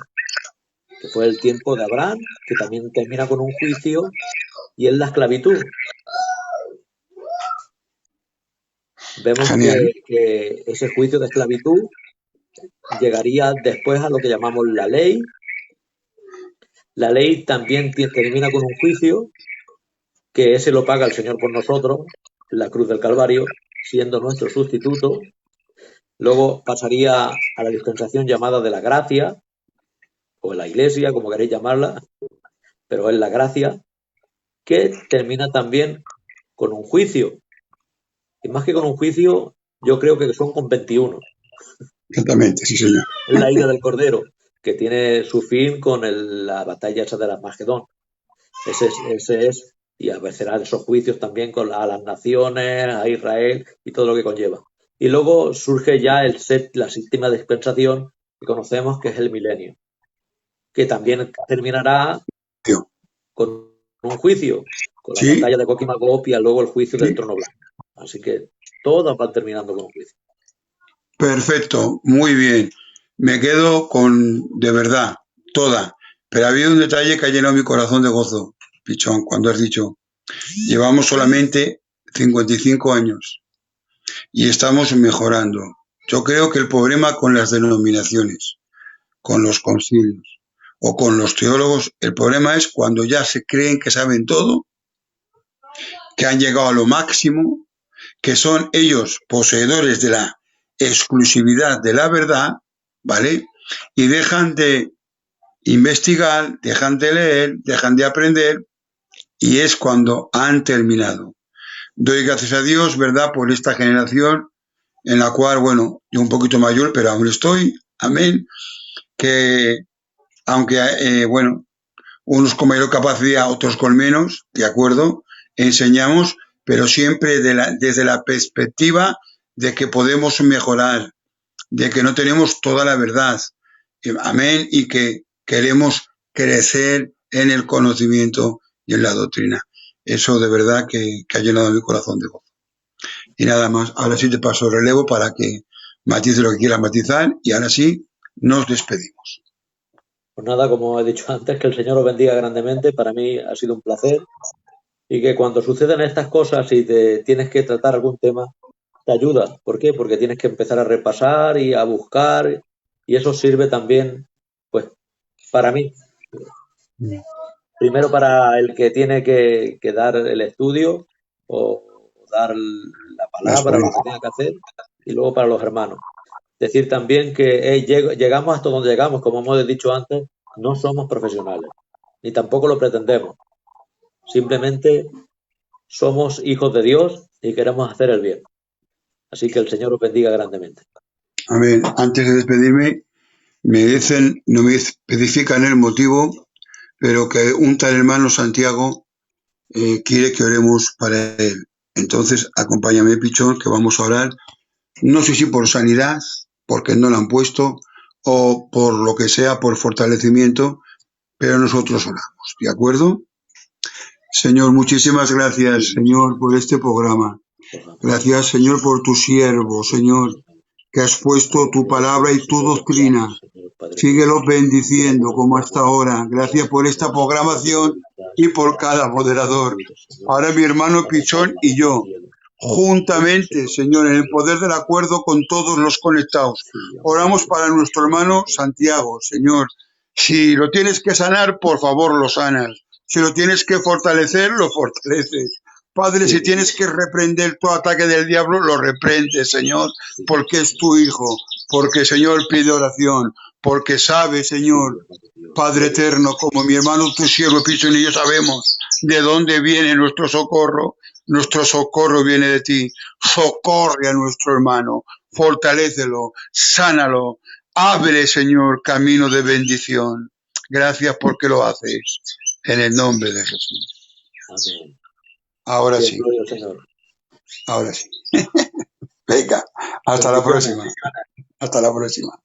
que fue el tiempo de Abraham, que también termina con un juicio, y es la esclavitud. Vemos Genial. que ese juicio de esclavitud llegaría después a lo que llamamos la ley. La ley también termina con un juicio, que ese lo paga el Señor por nosotros, la cruz del Calvario, siendo nuestro sustituto. Luego pasaría a la dispensación llamada de la gracia, o la iglesia, como queréis llamarla, pero es la gracia, que termina también con un juicio. Y más que con un juicio, yo creo que son con 21. Exactamente, sí, señor. Es la ira del Cordero, que tiene su fin con la batalla esa de las Magedón. Ese es, y serán esos juicios también a las naciones, a Israel y todo lo que conlleva. Y luego surge ya la séptima dispensación que conocemos, que es el milenio, que también terminará con un juicio, con la Sí, batalla de Gog y Magog y luego el juicio del sí. trono blanco. Así que todas van terminando con juicio. Perfecto, muy bien. Me quedo con, de verdad, toda. Pero ha habido un detalle que ha llenado mi corazón de gozo, Pichón, cuando has dicho, llevamos solamente 55 años y estamos mejorando. Yo creo que el problema con las denominaciones, con los concilios o con los teólogos, el problema es cuando ya se creen que saben todo, que han llegado a lo máximo, que son ellos poseedores de la exclusividad de la verdad, ¿vale? Y dejan de investigar, dejan de leer, dejan de aprender, y es cuando han terminado. Doy gracias a Dios, ¿verdad?, por esta generación en la cual, bueno, yo un poquito mayor, pero aún estoy, amén, que aunque, bueno, unos con mayor capacidad, otros con menos, de acuerdo, enseñamos, pero siempre desde la perspectiva de que podemos mejorar, de que no tenemos toda la verdad, amén, y que queremos crecer en el conocimiento y en la doctrina. Eso de verdad que ha llenado mi corazón de gozo. Y nada más, ahora sí te paso el relevo para que matices lo que quieras matizar y ahora sí nos despedimos. Pues nada, como he dicho antes, que el Señor os bendiga grandemente. Para mí ha sido un placer y que cuando suceden estas cosas y te tienes que tratar algún tema, te ayuda. ¿Por qué? Porque tienes que empezar a repasar y a buscar y eso sirve también, pues, para mí. Primero para el que tiene que dar el estudio o dar la palabra, lo que tenga que hacer, y luego para los hermanos. Decir también que llegamos hasta donde llegamos, como hemos dicho antes, no somos profesionales, ni tampoco lo pretendemos. Simplemente somos hijos de Dios y queremos hacer el bien. Así que el Señor os bendiga grandemente. Amén. Antes de despedirme, me dicen, no me especifican el motivo, pero que un tal hermano Santiago quiere que oremos para él. Entonces, acompáñame, Pichón, que vamos a orar. No sé si por sanidad, porque no la han puesto, o por lo que sea, por fortalecimiento, pero nosotros oramos, ¿de acuerdo? Señor, muchísimas gracias, Señor, por este programa. Gracias, Señor, por tu siervo, Señor, que has puesto tu palabra y tu doctrina. Síguelo bendiciendo como hasta ahora. Gracias por esta programación y por cada moderador. Ahora mi hermano Pichón y yo, juntamente, Señor, en el poder del acuerdo con todos los conectados. Oramos para nuestro hermano Santiago, Señor. Si lo tienes que sanar, por favor, lo sanas. Si lo tienes que fortalecer, lo fortaleces. Padre, si tienes que reprender todo ataque del diablo, lo reprendes, Señor, porque es tu hijo, porque, Señor, pide oración, porque sabe, Señor, Padre eterno, como mi hermano, tu siervo, Pichón y yo sabemos de dónde viene nuestro socorro. Nuestro socorro viene de ti. Socorre a nuestro hermano, fortalécelo, sánalo, abre, Señor, camino de bendición. Gracias porque lo haces. En el nombre de Jesús. Amén. Ahora Bien, sí, gloria al Señor. ahora sí. Venga, hasta la próxima. Hasta la próxima.